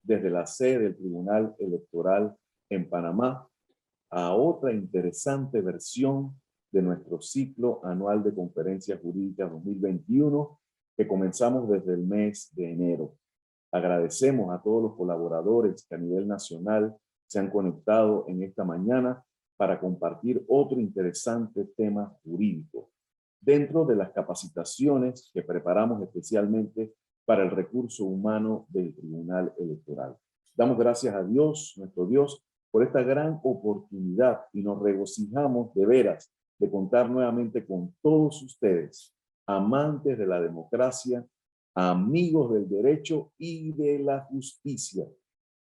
desde la sede del Tribunal Electoral en Panamá a otra interesante versión de nuestro ciclo anual de conferencias jurídicas 2021 que comenzamos desde el mes de enero. Agradecemos a todos los colaboradores que a nivel nacional se han conectado en esta mañana para compartir otro interesante tema jurídico dentro de las capacitaciones que preparamos especialmente para el recurso humano del Tribunal Electoral. Damos gracias a Dios, nuestro Dios, por esta gran oportunidad y nos regocijamos de veras de contar nuevamente con todos ustedes, amantes de la democracia, amigos del derecho y de la justicia.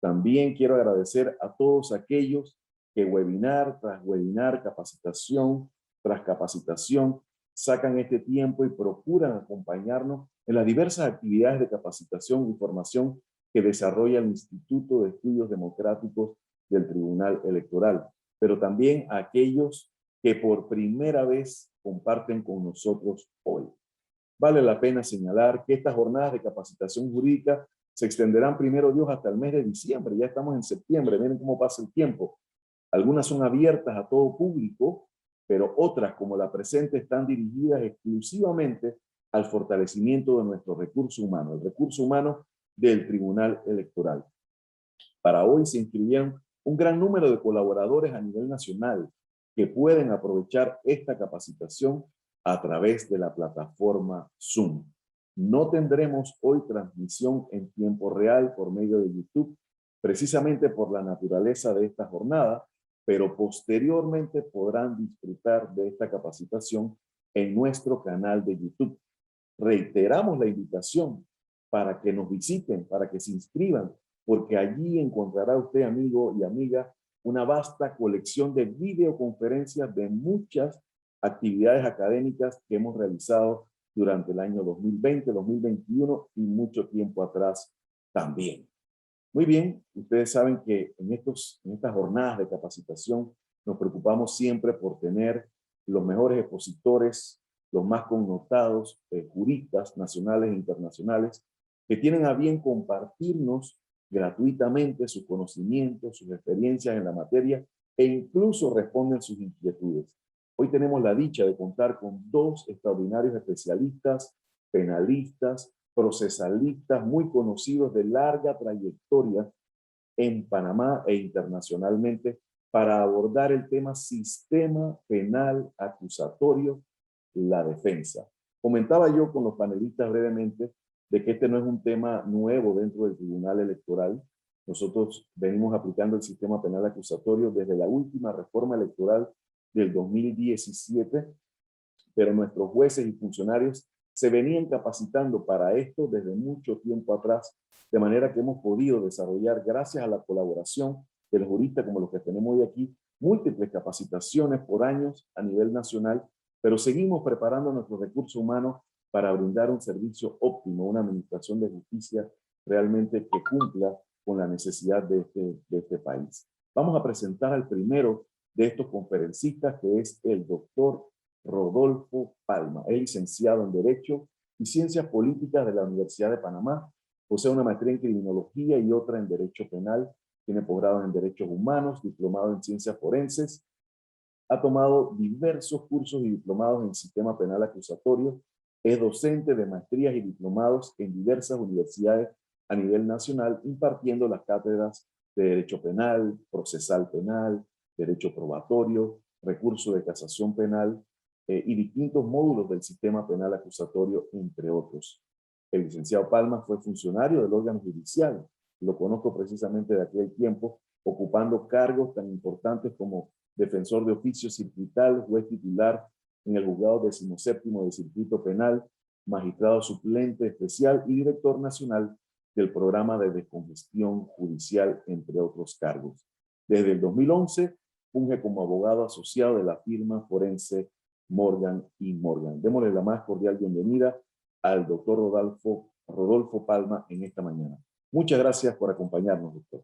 También quiero agradecer a todos aquellos que webinar tras webinar, capacitación tras capacitación, sacan este tiempo y procuran acompañarnos en las diversas actividades de capacitación y formación que desarrolla el Instituto de Estudios Democráticos del Tribunal Electoral, pero también a aquellos que por primera vez comparten con nosotros hoy. Vale la pena señalar que estas jornadas de capacitación jurídica se extenderán primero Dios hasta el mes de diciembre. Ya estamos en septiembre, miren cómo pasa el tiempo. Algunas son abiertas a todo público, pero otras, como la presente, están dirigidas exclusivamente al fortalecimiento de nuestro recurso humano, el recurso humano del Tribunal Electoral. Para hoy se inscribieron un gran número de colaboradores a nivel nacional que pueden aprovechar esta capacitación a través de la plataforma Zoom. No tendremos hoy transmisión en tiempo real por medio de YouTube, precisamente por la naturaleza de esta jornada, pero posteriormente podrán disfrutar de esta capacitación en nuestro canal de YouTube. Reiteramos la invitación para que nos visiten, para que se inscriban, porque allí encontrará usted, amigo y amiga, una vasta colección de videoconferencias de muchas actividades académicas que hemos realizado durante el año 2020, 2021 y mucho tiempo atrás también. Muy bien, ustedes saben que en estas jornadas de capacitación nos preocupamos siempre por tener los mejores expositores, los más connotados juristas nacionales e internacionales que tienen a bien compartirnos gratuitamente sus conocimientos, sus experiencias en la materia e incluso responden sus inquietudes. Hoy tenemos la dicha de contar con dos extraordinarios especialistas, penalistas, procesalistas muy conocidos de larga trayectoria en Panamá e internacionalmente para abordar el tema sistema penal acusatorio, la defensa. Comentaba yo con los panelistas brevemente de que este no es un tema nuevo dentro del Tribunal Electoral. Nosotros venimos aplicando el sistema penal acusatorio desde la última reforma electoral del 2017, pero nuestros jueces y funcionarios se venían capacitando para esto desde mucho tiempo atrás, de manera que hemos podido desarrollar, gracias a la colaboración de los juristas como los que tenemos hoy aquí, múltiples capacitaciones por años a nivel nacional, pero seguimos preparando nuestro recurso humano para brindar un servicio óptimo, una administración de justicia realmente que cumpla con la necesidad de este país. Vamos a presentar al primero de estos conferencistas, que es el doctor Rodolfo Palma. Es licenciado en Derecho y Ciencias Políticas de la Universidad de Panamá. Posee una maestría en Criminología y otra en Derecho Penal. Tiene posgrado en Derechos Humanos, diplomado en Ciencias Forenses. Ha tomado diversos cursos y diplomados en Sistema Penal Acusatorio. Es docente de maestrías y diplomados en diversas universidades a nivel nacional, impartiendo las cátedras de Derecho Penal, Procesal Penal, Derecho Probatorio, Recurso de Casación Penal y distintos módulos del Sistema Penal Acusatorio, entre otros. El licenciado Palma fue funcionario del órgano judicial. Lo conozco precisamente de aquel tiempo, ocupando cargos tan importantes como defensor de oficio circuital, juez titular en el juzgado 17º de Circuito Penal, magistrado suplente especial y director nacional del programa de descongestión judicial, entre otros cargos. Desde el 2011 funge como abogado asociado de la firma forense Morgan y Morgan. Démosle la más cordial bienvenida al doctor Rodolfo Palma en esta mañana. Muchas gracias por acompañarnos, doctor.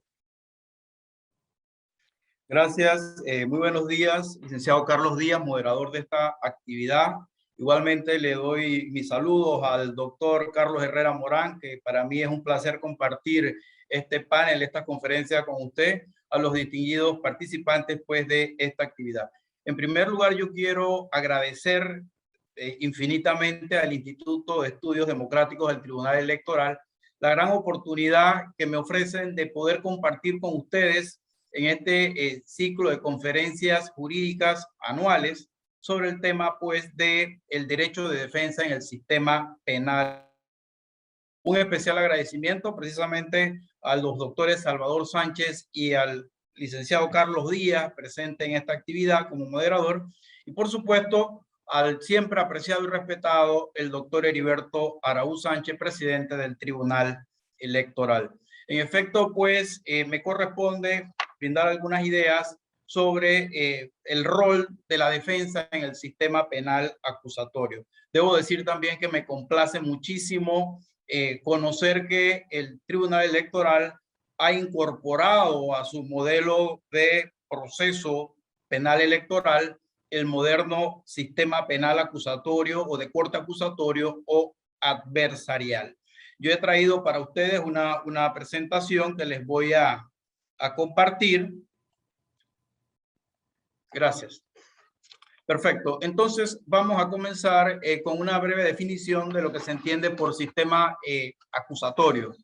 Gracias, muy buenos días, licenciado Carlos Díaz, moderador de esta actividad. Igualmente le doy mis saludos al doctor Carlos Herrera Morán, que para mí es un placer compartir este panel, esta conferencia con usted, a los distinguidos participantes pues de esta actividad. En primer lugar, yo quiero agradecer infinitamente al Instituto de Estudios Democráticos del Tribunal Electoral la gran oportunidad que me ofrecen de poder compartir con ustedes en este ciclo de conferencias jurídicas anuales sobre el tema pues de el derecho de defensa en el sistema penal. Un especial agradecimiento precisamente a los doctores Salvador Sánchez y al licenciado Carlos Díaz, presente en esta actividad como moderador, y por supuesto al siempre apreciado y respetado el doctor Heriberto Araúz Sánchez, presidente del Tribunal Electoral. En efecto, pues me corresponde brindar algunas ideas sobre el rol de la defensa en el sistema penal acusatorio. Debo decir también que me complace muchísimo conocer que el Tribunal Electoral ha incorporado a su modelo de proceso penal electoral el moderno sistema penal acusatorio o de corte acusatorio o adversarial. Yo he traído para ustedes una presentación que les voy a compartir. Gracias. Perfecto. Entonces vamos a comenzar con una breve definición de lo que se entiende por sistema acusatorio.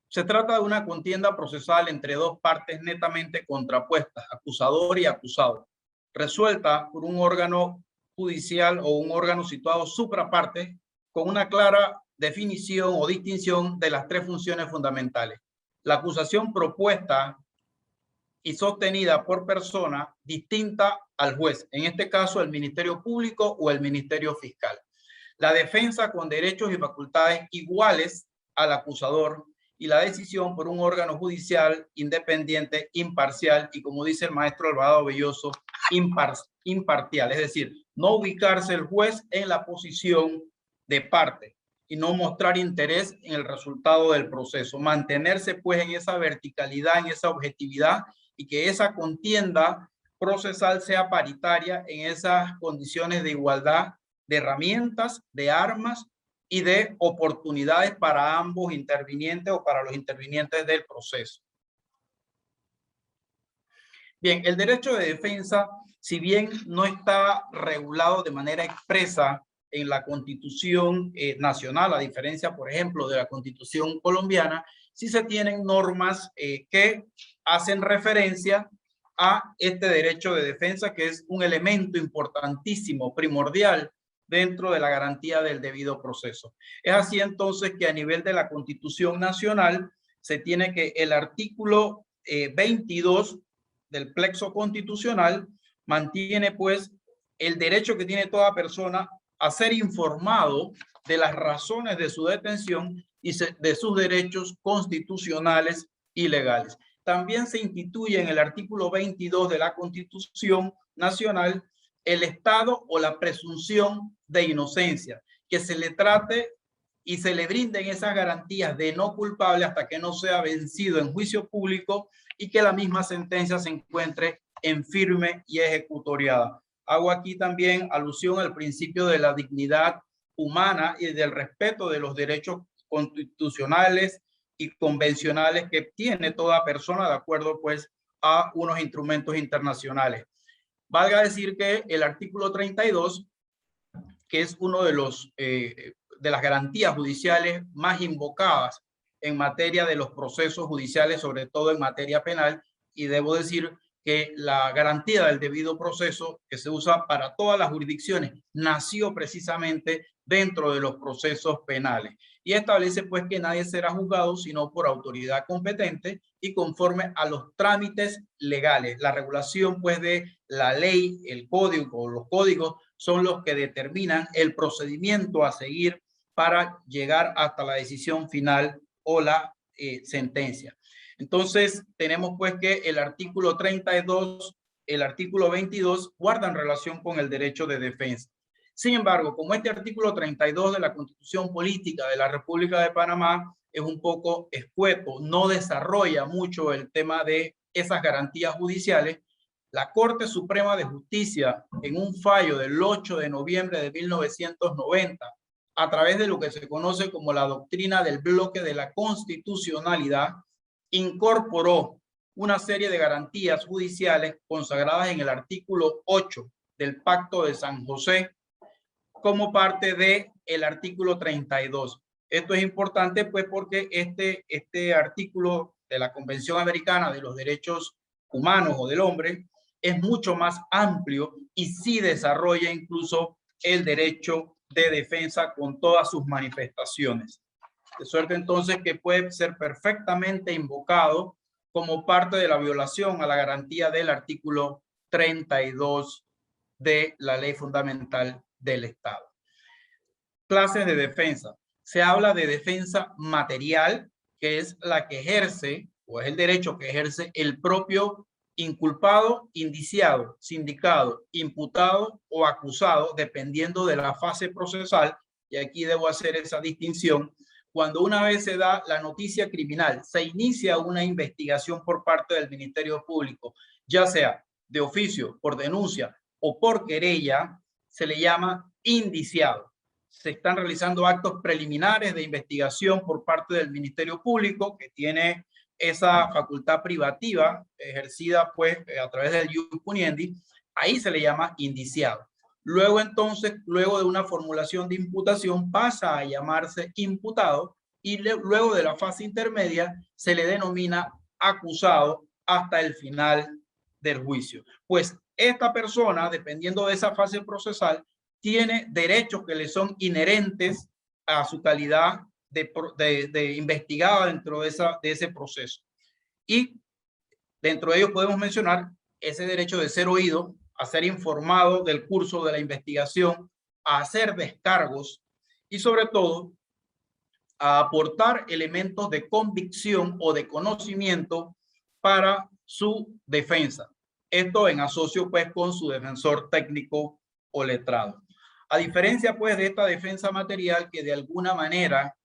Se trata de una contienda procesal entre dos partes netamente contrapuestas, acusador y acusado, resuelta por un órgano judicial o un órgano situado supraparte con una clara definición o distinción de las tres funciones fundamentales. La acusación propuesta y sostenida por persona distinta al juez, en este caso el Ministerio Público o el Ministerio Fiscal. La defensa con derechos y facultades iguales al acusador y la decisión por un órgano judicial independiente, imparcial y, como dice el maestro Alvarado Belloso, imparcial, es decir, no ubicarse el juez en la posición de parte y no mostrar interés en el resultado del proceso, mantenerse pues en esa verticalidad, en esa objetividad y que esa contienda procesal sea paritaria en esas condiciones de igualdad de herramientas, de armas y de oportunidades para ambos intervinientes o para los intervinientes del proceso. Bien, el derecho de defensa, si bien no está regulado de manera expresa en la Constitución nacional, a diferencia, por ejemplo, de la Constitución colombiana, sí se tienen normas que hacen referencia a este derecho de defensa, que es un elemento importantísimo, primordial, dentro de la garantía del debido proceso. Es así entonces que a nivel de la Constitución Nacional se tiene que el artículo 22 del plexo constitucional mantiene pues el derecho que tiene toda persona a ser informado de las razones de su detención y de sus derechos constitucionales y legales. También se instituye en el artículo 22 de la Constitución Nacional el estado o la presunción de inocencia, que se le trate y se le brinden esas garantías de no culpable hasta que no sea vencido en juicio público y que la misma sentencia se encuentre en firme y ejecutoriada. Hago aquí también alusión al principio de la dignidad humana y del respeto de los derechos constitucionales y convencionales que tiene toda persona de acuerdo pues a unos instrumentos internacionales. Valga decir que el artículo 32, que es uno de las garantías judiciales más invocadas en materia de los procesos judiciales, sobre todo en materia penal, y debo decir que la garantía del debido proceso que se usa para todas las jurisdicciones nació precisamente dentro de los procesos penales y establece pues que nadie será juzgado sino por autoridad competente y conforme a los trámites legales. La regulación pues de la ley, el código o los códigos son los que determinan el procedimiento a seguir para llegar hasta la decisión final o la sentencia. Entonces, tenemos pues que el artículo 32, el artículo 22 guardan relación con el derecho de defensa. Sin embargo, como este artículo 32 de la Constitución Política de la República de Panamá es un poco escueto, no desarrolla mucho el tema de esas garantías judiciales, la Corte Suprema de Justicia, en un fallo del 8 de noviembre de 1990, a través de lo que se conoce como la doctrina del bloque de la constitucionalidad, incorporó una serie de garantías judiciales consagradas en el artículo 8 del Pacto de San José como parte del artículo 32. Esto es importante pues porque este artículo de la Convención Americana de los Derechos Humanos o del Hombre es mucho más amplio y sí desarrolla incluso el derecho de defensa con todas sus manifestaciones. De suerte entonces que puede ser perfectamente invocado como parte de la violación a la garantía del artículo 32 de la Ley Fundamental del Estado. Clases de defensa. Se habla de defensa material, que es la que ejerce, o es el derecho que ejerce el propio inculpado, indiciado, sindicado, imputado o acusado, dependiendo de la fase procesal. Y aquí debo hacer esa distinción. Cuando una vez se da la noticia criminal, se inicia una investigación por parte del Ministerio Público, ya sea de oficio, por denuncia o por querella, se le llama indiciado. Se están realizando actos preliminares de investigación por parte del Ministerio Público, que tiene esa facultad privativa ejercida pues a través del ius puniendi. Ahí se le llama indiciado. Luego entonces, luego de una formulación de imputación, pasa a llamarse imputado y luego de la fase intermedia se le denomina acusado hasta el final del juicio. Pues esta persona, dependiendo de esa fase procesal, tiene derechos que le son inherentes a su calidad de investigado dentro de ese proceso. Y dentro de ellos podemos mencionar ese derecho de ser oído, a ser informado del curso de la investigación, a hacer descargos y sobre todo a aportar elementos de convicción o de conocimiento para su defensa. Esto en asocio pues con su defensor técnico o letrado. A diferencia pues de esta defensa material que de alguna manera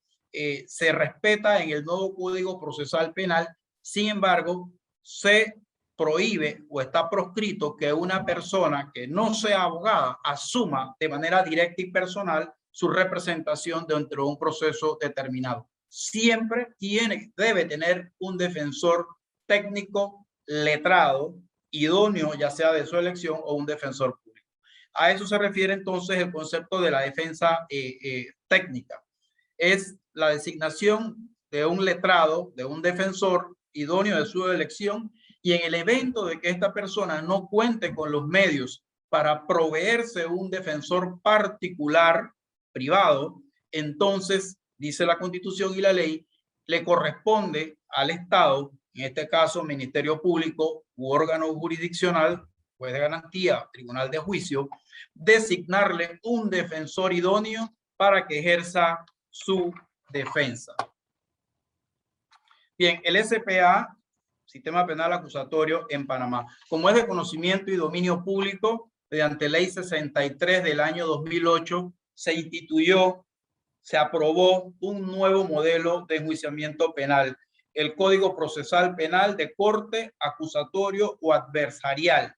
se respeta en el nuevo Código Procesal Penal, sin embargo, se prohíbe o está proscrito que una persona que no sea abogada asuma de manera directa y personal su representación dentro de un proceso determinado. Siempre debe tener un defensor técnico letrado, idóneo, ya sea de su elección, o un defensor público. A eso se refiere entonces el concepto de la defensa técnica. Es la designación de un letrado, de un defensor idóneo de su elección, y en el evento de que esta persona no cuente con los medios para proveerse un defensor particular, privado, entonces, dice la Constitución y la ley, le corresponde al Estado, en este caso Ministerio Público u órgano jurisdiccional, juez de garantía, tribunal de juicio, designarle un defensor idóneo para que ejerza su defensa. Bien, el SPA, Sistema Penal Acusatorio en Panamá, como es de conocimiento y dominio público, mediante Ley 63 del año 2008, se instituyó, se aprobó un nuevo modelo de enjuiciamiento penal, el Código Procesal Penal de corte, acusatorio o adversarial.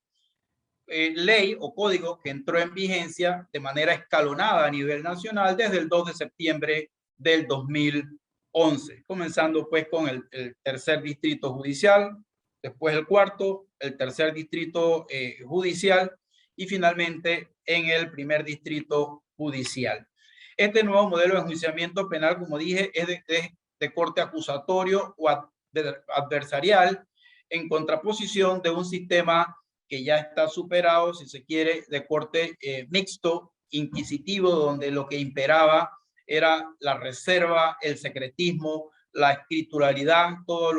Ley o código que entró en vigencia de manera escalonada a nivel nacional desde el 2 de septiembre del 2011, comenzando pues con el tercer distrito judicial, después el cuarto, el tercer distrito judicial y finalmente en el primer distrito judicial. Este nuevo modelo de enjuiciamiento penal, como dije, es de corte acusatorio o adversarial, en contraposición de un sistema que ya está superado, si se quiere, de corte mixto, inquisitivo, donde lo que imperaba era la reserva, el secretismo, la escrituralidad. Todo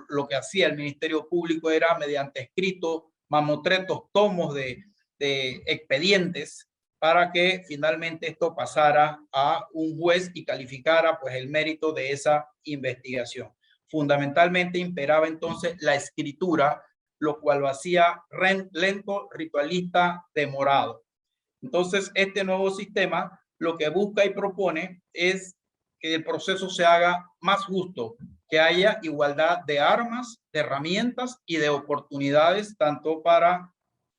lo que hacía el Ministerio Público era mediante escrito, mamotretos, tomos de expedientes, para que finalmente esto pasara a un juez y calificara pues el mérito de esa investigación. Fundamentalmente imperaba entonces la escritura, lo cual lo hacía lento, ritualista, demorado. Entonces, este nuevo sistema lo que busca y propone es que el proceso se haga más justo, que haya igualdad de armas, de herramientas y de oportunidades, tanto para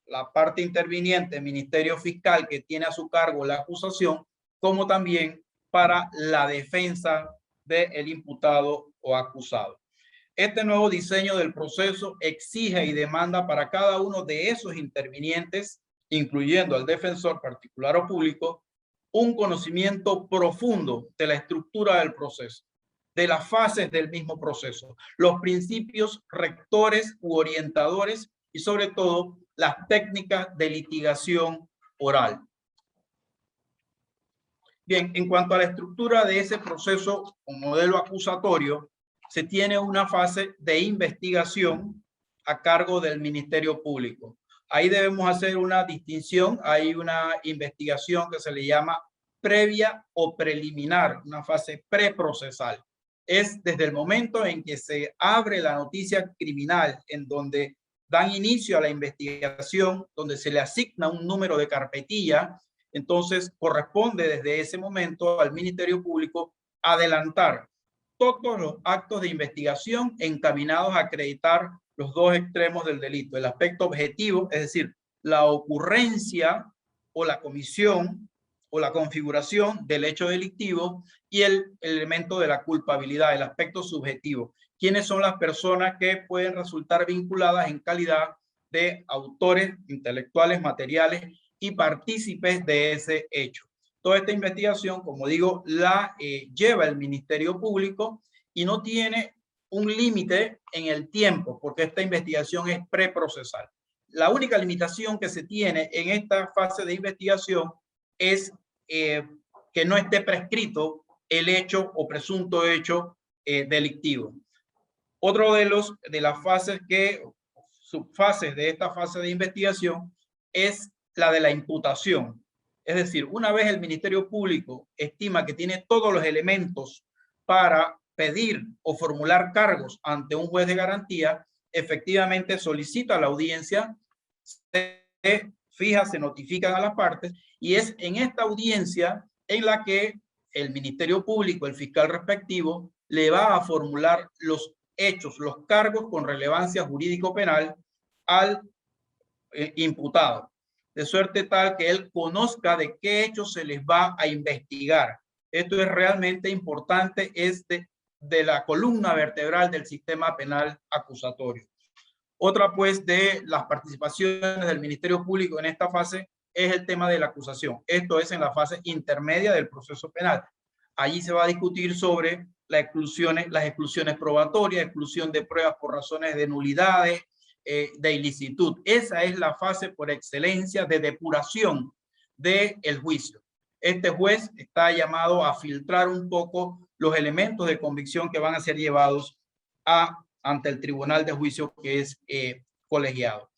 la parte interviniente, el Ministerio Fiscal, que tiene a su cargo la acusación, como también para la defensa del imputado o acusado. Este nuevo diseño del proceso exige y demanda para cada uno de esos intervinientes, incluyendo al defensor particular o público, un conocimiento profundo de la estructura del proceso, de las fases del mismo proceso, los principios rectores u orientadores y sobre todo las técnicas de litigación oral. Bien, en cuanto a la estructura de ese proceso o modelo acusatorio, se tiene una fase de investigación a cargo del Ministerio Público. Ahí debemos hacer una distinción. Hay una investigación que se le llama previa o preliminar, una fase preprocesal. Es desde el momento en que se abre la noticia criminal, en donde dan inicio a la investigación, donde se le asigna un número de carpetilla. Entonces corresponde desde ese momento al Ministerio Público adelantar todos los actos de investigación encaminados a acreditar los dos extremos del delito, el aspecto objetivo, es decir, la ocurrencia o la comisión o la configuración del hecho delictivo, y el elemento de la culpabilidad, el aspecto subjetivo. ¿Quiénes son las personas que pueden resultar vinculadas en calidad de autores intelectuales, materiales y partícipes de ese hecho? Toda esta investigación, como digo, la lleva el Ministerio Público y no tiene un límite en el tiempo, porque esta investigación es preprocesal. La única limitación que se tiene en esta fase de investigación es que no esté prescrito el hecho o presunto hecho delictivo. Otro de las fases subfases de esta fase de investigación es la de la imputación. Es decir, una vez el Ministerio Público estima que tiene todos los elementos para pedir o formular cargos ante un juez de garantía, efectivamente solicita la audiencia, se fija, se notifican a las partes, y es en esta audiencia en la que el Ministerio Público, el fiscal respectivo, le va a formular los hechos, los cargos con relevancia jurídico-penal al imputado, de suerte tal que él conozca de qué hechos se les va a investigar. Esto es realmente importante, es de la columna vertebral del sistema penal acusatorio. Otra, pues, de las participaciones del Ministerio Público en esta fase es el tema de la acusación. Esto es en la fase intermedia del proceso penal. Allí se va a discutir sobre las exclusiones probatorias, exclusión de pruebas por razones de nulidades, de ilicitud. Esa es la fase por excelencia de depuración del juicio. Este juez está llamado a filtrar un poco los elementos de convicción que van a ser llevados ante el tribunal de juicio, que es colegiado.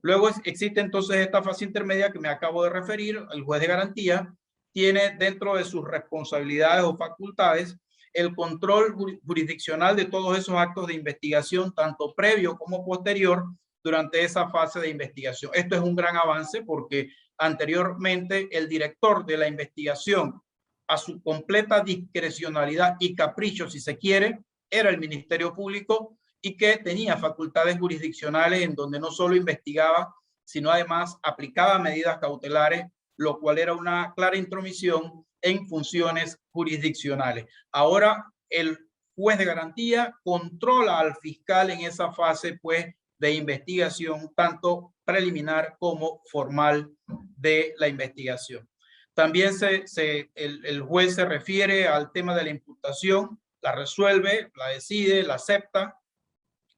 Luego existe entonces esta fase intermedia que me acabo de referir. El juez de garantía tiene dentro de sus responsabilidades o facultades el control jurisdiccional de todos esos actos de investigación, tanto previo como posterior, durante esa fase de investigación. Esto es un gran avance porque anteriormente el director de la investigación, a su completa discrecionalidad y capricho, si se quiere, era el Ministerio Público, y que tenía facultades jurisdiccionales en donde no solo investigaba, sino además aplicaba medidas cautelares, lo cual era una clara intromisión en funciones jurisdiccionales. Ahora el juez de garantía controla al fiscal en esa fase, pues, de investigación, tanto preliminar como formal de la investigación. También el juez se refiere al tema de la imputación, la resuelve, la decide, la acepta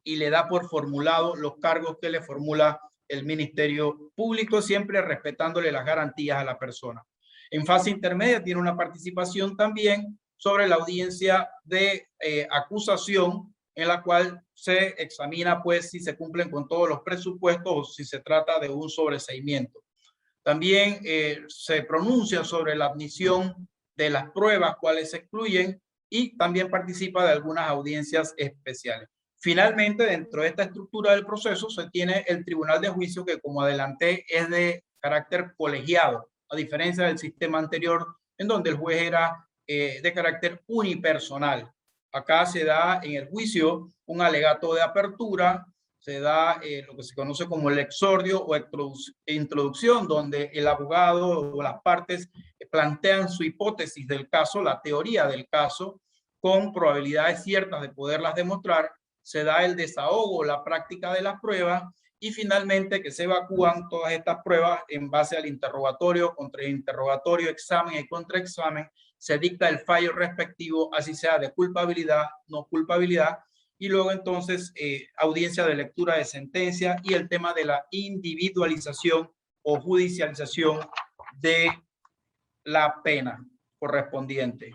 y le da por formulado los cargos que le formula el Ministerio Público, siempre respetándole las garantías a la persona. En fase intermedia tiene una participación también sobre la audiencia de acusación, en la cual se examina, pues, si se cumplen con todos los presupuestos o si se trata de un sobreseimiento. También se pronuncia sobre la admisión de las pruebas, cuales se excluyen, y también participa de algunas audiencias especiales. Finalmente, dentro de esta estructura del proceso, se tiene el tribunal de juicio, que, como adelanté, es de carácter colegiado, a diferencia del sistema anterior, en donde el juez era de carácter unipersonal. Acá se da en el juicio un alegato de apertura, se da lo que se conoce como el exordio o introducción, donde el abogado o las partes plantean su hipótesis del caso, la teoría del caso, con probabilidades ciertas de poderlas demostrar, se da el desahogo, la práctica de las pruebas y finalmente que se evacúan todas estas pruebas en base al interrogatorio, contrainterrogatorio, examen y contraexamen, se dicta el fallo respectivo, así sea de culpabilidad, no culpabilidad, y luego entonces audiencia de lectura de sentencia y el tema de la individualización o judicialización de la pena correspondiente.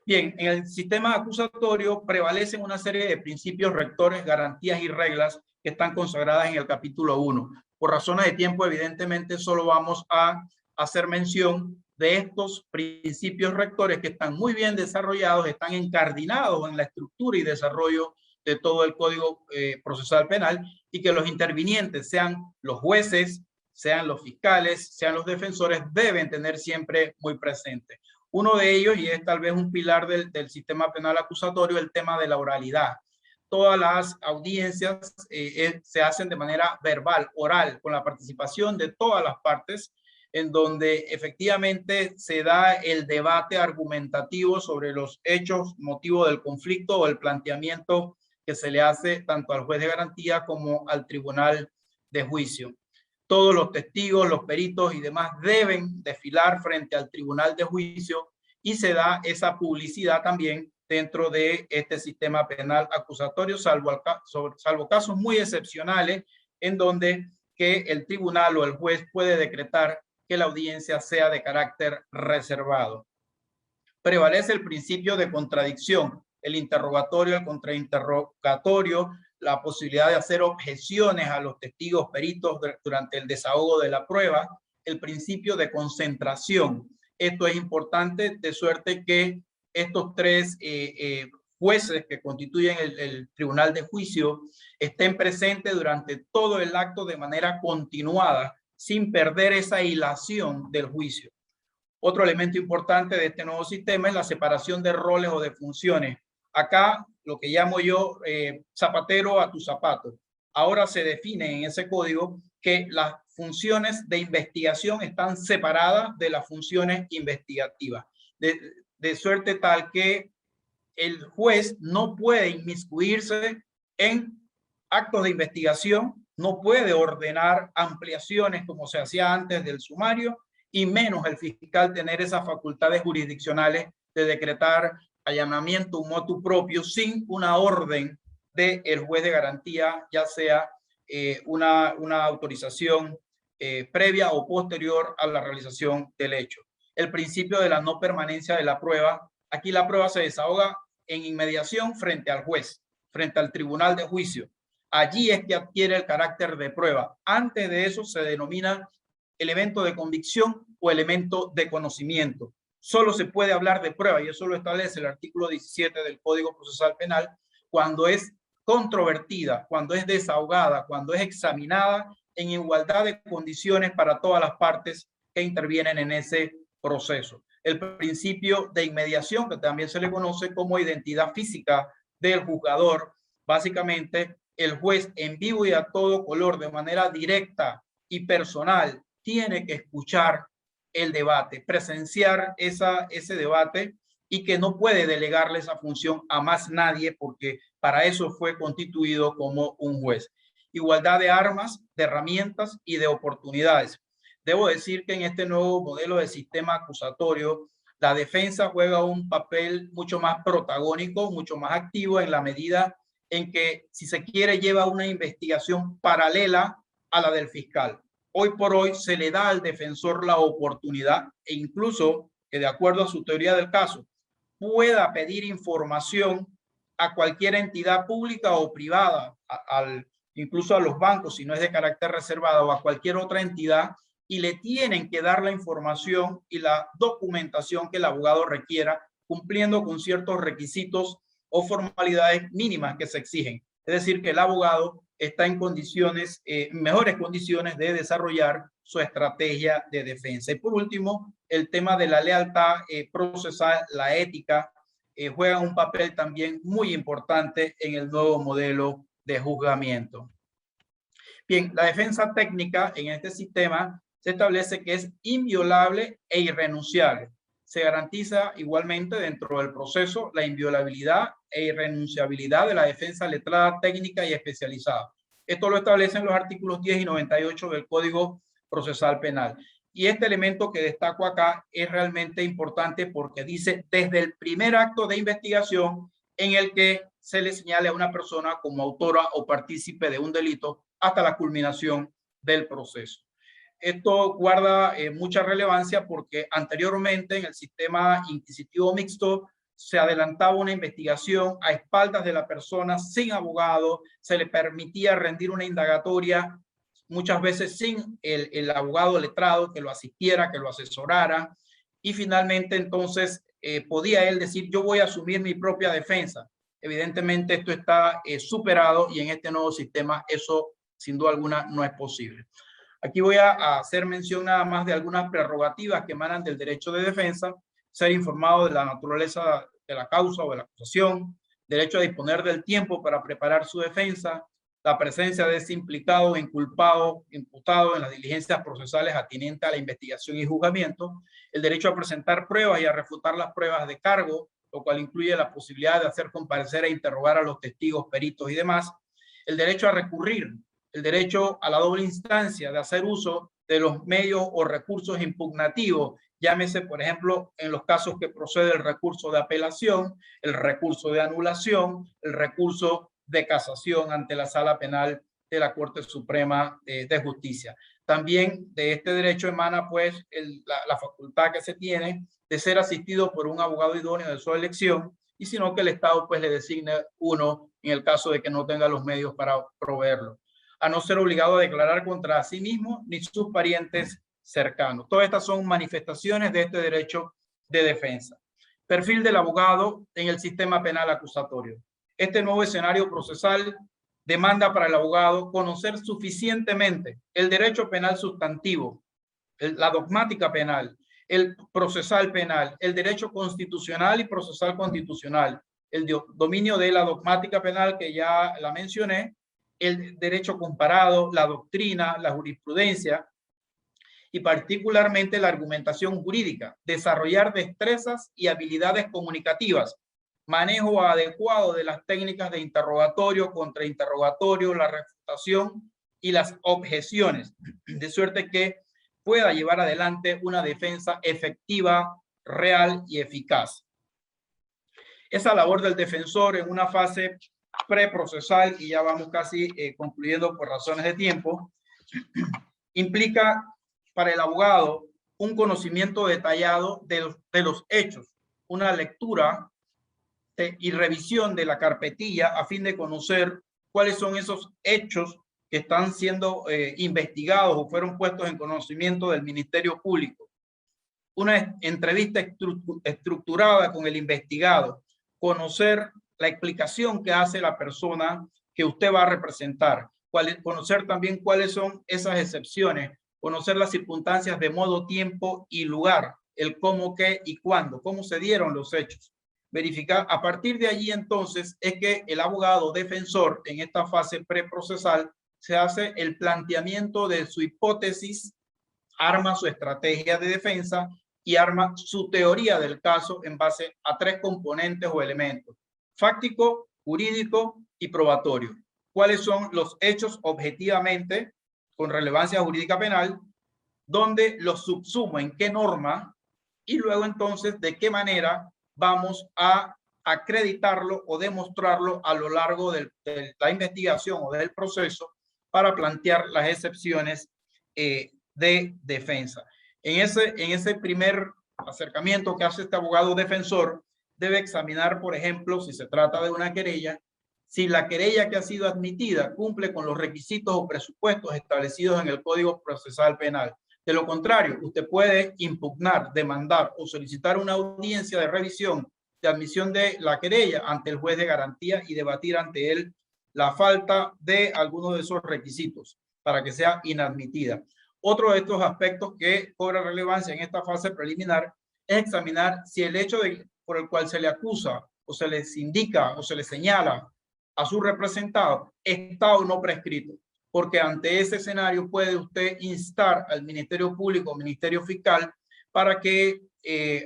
Bien, en el sistema acusatorio prevalecen una serie de principios rectores, garantías y reglas que están consagradas en el capítulo 1. Por razones de tiempo, evidentemente, solo vamos a hacer mención de estos principios rectores que están muy bien desarrollados, están encardinados en la estructura y desarrollo de todo el Código Procesal Penal y que los intervinientes, sean los jueces, sean los fiscales, sean los defensores, deben tener siempre muy presente. Uno de ellos, y es tal vez un pilar del sistema penal acusatorio, el tema de la oralidad. Todas las audiencias se hacen de manera verbal, oral, con la participación de todas las partes, en donde efectivamente se da el debate argumentativo sobre los hechos, motivo del conflicto o el planteamiento que se le hace tanto al juez de garantía como al tribunal de juicio. Todos los testigos, los peritos y demás deben desfilar frente al tribunal de juicio y se da esa publicidad también dentro de este sistema penal acusatorio, salvo casos muy excepcionales en donde que el tribunal o el juez puede decretar que la audiencia sea de carácter reservado. Prevalece el principio de contradicción, el interrogatorio, el contrainterrogatorio, la posibilidad de hacer objeciones a los testigos peritos durante el desahogo de la prueba, el principio de concentración. Esto es importante de suerte que estos tres jueces que constituyen el tribunal de juicio estén presentes durante todo el acto de manera continuada, sin perder esa hilación del juicio. Otro elemento importante de este nuevo sistema es la separación de roles o de funciones. Acá, lo que llamo yo zapatero a tu zapato. Ahora se define en ese código que las funciones de investigación están separadas de las funciones investigativas. De suerte tal que el juez no puede inmiscuirse en actos de investigación, no puede ordenar ampliaciones como se hacía antes del sumario, y menos el fiscal tener esas facultades jurisdiccionales de decretar allanamiento motu propio sin una orden del juez de garantía, ya sea una autorización previa o posterior a la realización del hecho. El principio de la no permanencia de la prueba. Aquí la prueba se desahoga en inmediación frente al juez, frente al tribunal de juicio. Allí es que adquiere el carácter de prueba. Antes de eso se denomina elemento de convicción o elemento de conocimiento. Solo se puede hablar de prueba, y eso lo establece el artículo 17 del Código Procesal Penal, cuando es controvertida, cuando es desahogada, cuando es examinada en igualdad de condiciones para todas las partes que intervienen en ese proceso. El principio de inmediación, que también se le conoce como identidad física del juzgador, básicamente el juez en vivo y a todo color, de manera directa y personal, tiene que escuchar el debate, presenciar ese debate, y que no puede delegarle esa función a más nadie porque para eso fue constituido como un juez. Igualdad de armas, de herramientas y de oportunidades. Debo decir que en este nuevo modelo de sistema acusatorio, la defensa juega un papel mucho más protagónico, mucho más activo, en la medida en que, si se quiere, lleva una investigación paralela a la del fiscal. Hoy por hoy se le da al defensor la oportunidad, e incluso que, de acuerdo a su teoría del caso, pueda pedir información a cualquier entidad pública o privada, incluso a los bancos si no es de carácter reservado, o a cualquier otra entidad, y le tienen que dar la información y la documentación que el abogado requiera, cumpliendo con ciertos requisitos o formalidades mínimas que se exigen. Es decir, que el abogado está en condiciones, mejores condiciones de desarrollar su estrategia de defensa. Y por último, el tema de la lealtad procesal, la ética, juega un papel también muy importante en el nuevo modelo de juzgamiento. Bien, la defensa técnica en este sistema se establece que es inviolable e irrenunciable. se garantiza igualmente dentro del proceso la inviolabilidad e irrenunciabilidad de la defensa letrada, técnica y especializada. Esto lo establecen los artículos 10 y 98 del Código Procesal Penal. Y este elemento que destaco acá es realmente importante porque dice desde el primer acto de investigación en el que se le señale a una persona como autora o partícipe de un delito hasta la culminación del proceso. Esto guarda mucha relevancia porque anteriormente en el sistema inquisitivo mixto se adelantaba una investigación a espaldas de la persona sin abogado, se le permitía rendir una indagatoria muchas veces sin el abogado letrado que lo asistiera, que lo asesorara, y finalmente entonces podía él decir yo voy a asumir mi propia defensa. Evidentemente esto está superado y en este nuevo sistema eso sin duda alguna no es posible. Aquí voy a hacer mención nada más de algunas prerrogativas que emanan del derecho de defensa: ser informado de la naturaleza de la causa o de la acusación, derecho a disponer del tiempo para preparar su defensa, la presencia de ese implicado o inculpado, imputado en las diligencias procesales atinentes a la investigación y juzgamiento, el derecho a presentar pruebas y a refutar las pruebas de cargo, lo cual incluye la posibilidad de hacer comparecer e interrogar a los testigos, peritos y demás, el derecho a recurrir, el derecho a la doble instancia de hacer uso de los medios o recursos impugnativos, llámese, por ejemplo, en los casos que procede el recurso de apelación, el recurso de anulación, el recurso de casación ante la Sala Penal de la Corte Suprema de Justicia. También de este derecho emana pues la facultad que se tiene de ser asistido por un abogado idóneo de su elección, y sino que el Estado pues le designe uno en el caso de que no tenga los medios para proveerlo, a no ser obligado a declarar contra sí mismo ni sus parientes cercanos. Todas estas son manifestaciones de este derecho de defensa. Perfil del abogado en el sistema penal acusatorio. Este nuevo escenario procesal demanda para el abogado conocer suficientemente el derecho penal sustantivo, la dogmática penal, el procesal penal, el derecho constitucional y procesal constitucional, el dominio de la dogmática penal que ya la mencioné, el derecho comparado, la doctrina, la jurisprudencia y particularmente la argumentación jurídica, desarrollar destrezas y habilidades comunicativas, manejo adecuado de las técnicas de interrogatorio, contrainterrogatorio, la refutación y las objeciones, de suerte que pueda llevar adelante una defensa efectiva, real y eficaz. Esa labor del defensor en una fase preprocesal, y ya vamos casi concluyendo por razones de tiempo, implica para el abogado un conocimiento detallado de los hechos, una lectura y revisión de la carpetilla a fin de conocer cuáles son esos hechos que están siendo investigados o fueron puestos en conocimiento del Ministerio Público. Una entrevista estructurada con el investigado, conocer la explicación que hace la persona que usted va a representar, conocer también cuáles son esas excepciones, conocer las circunstancias de modo, tiempo y lugar, el cómo, qué y cuándo, cómo se dieron los hechos. Verificar, a partir de allí entonces es que el abogado defensor en esta fase preprocesal se hace el planteamiento de su hipótesis, arma su estrategia de defensa y arma su teoría del caso en base a tres componentes o elementos: fáctico, jurídico y probatorio. ¿Cuáles son los hechos objetivamente con relevancia jurídica penal? ¿Dónde los subsumo? ¿En qué norma? Y luego entonces, ¿de qué manera vamos a acreditarlo o demostrarlo a lo largo de la investigación o del proceso para plantear las excepciones de defensa? En ese primer acercamiento que hace este abogado defensor, debe examinar, por ejemplo, si se trata de una querella, si la querella que ha sido admitida cumple con los requisitos o presupuestos establecidos en el Código Procesal Penal. De lo contrario, usted puede impugnar, demandar o solicitar una audiencia de revisión de admisión de la querella ante el juez de garantía y debatir ante él la falta de alguno de esos requisitos para que sea inadmitida. Otro de estos aspectos que cobra relevancia en esta fase preliminar es examinar si el hecho por el cual se le acusa o se les indica o se le señala a su representado está o no prescrito, porque ante ese escenario puede usted instar al Ministerio Público o Ministerio Fiscal para que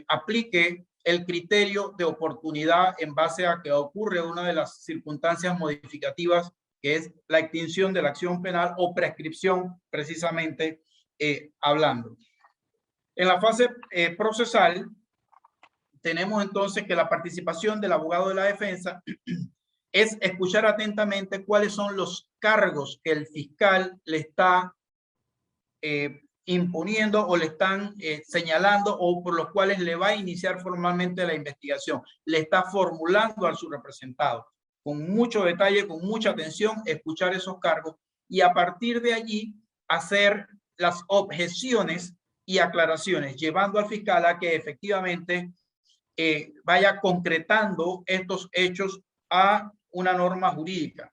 aplique el criterio de oportunidad en base a que ocurre una de las circunstancias modificativas, que es la extinción de la acción penal o prescripción, precisamente hablando. En la fase procesal, tenemos entonces que la participación del abogado de la defensa es escuchar atentamente cuáles son los cargos que el fiscal le está imponiendo o le están señalando o por los cuales le va a iniciar formalmente la investigación. Le está formulando a su representado con mucho detalle, con mucha atención, escuchar esos cargos y a partir de allí hacer las objeciones y aclaraciones, llevando al fiscal a que efectivamente vaya concretando estos hechos a una norma jurídica.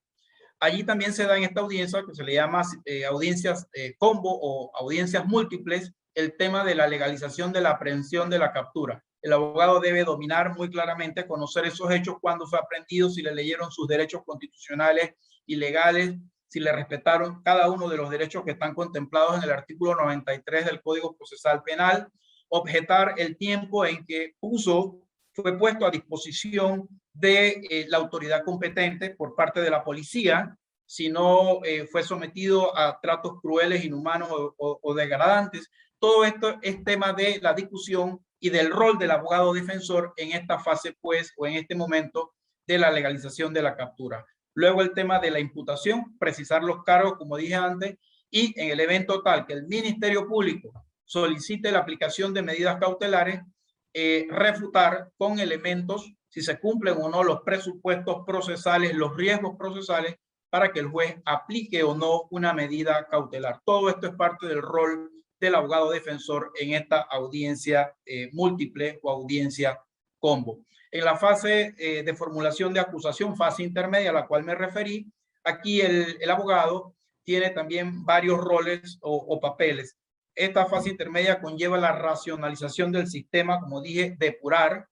Allí también se da en esta audiencia, que se le llama audiencias combo o audiencias múltiples, el tema de la legalización de la aprehensión de la captura. El abogado debe dominar muy claramente, conocer esos hechos, cuándo fue aprehendido, si le leyeron sus derechos constitucionales y legales, si le respetaron cada uno de los derechos que están contemplados en el artículo 93 del Código Procesal Penal, objetar el tiempo en que fue puesto a disposición de la autoridad competente por parte de la policía, si no fue sometido a tratos crueles, inhumanos o degradantes. Todo esto es tema de la discusión y del rol del abogado defensor en esta fase, pues, o en este momento de la legalización de la captura. Luego el tema de la imputación, precisar los cargos, como dije antes, y en el evento tal que el Ministerio Público solicite la aplicación de medidas cautelares, refutar con elementos si se cumplen o no los presupuestos procesales, los riesgos procesales, para que el juez aplique o no una medida cautelar. Todo esto es parte del rol del abogado defensor en esta audiencia múltiple o audiencia combo. En la fase de formulación de acusación, fase intermedia a la cual me referí, aquí el abogado tiene también varios roles o papeles. Esta fase intermedia conlleva la racionalización del sistema, como dije, depurar,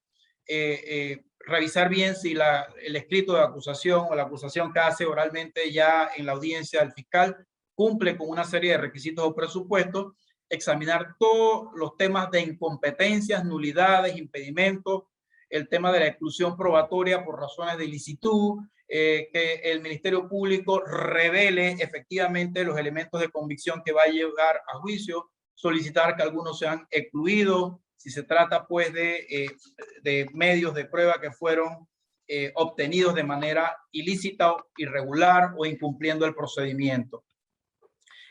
revisar bien si el escrito de acusación o la acusación que hace oralmente ya en la audiencia del fiscal cumple con una serie de requisitos o presupuestos, examinar todos los temas de incompetencias, nulidades, impedimentos, el tema de la exclusión probatoria por razones de ilicitud, que el Ministerio Público revele efectivamente los elementos de convicción que va a llevar a juicio, solicitar que algunos sean excluidos, si se trata pues de medios de prueba que fueron obtenidos de manera ilícita, irregular o incumpliendo el procedimiento.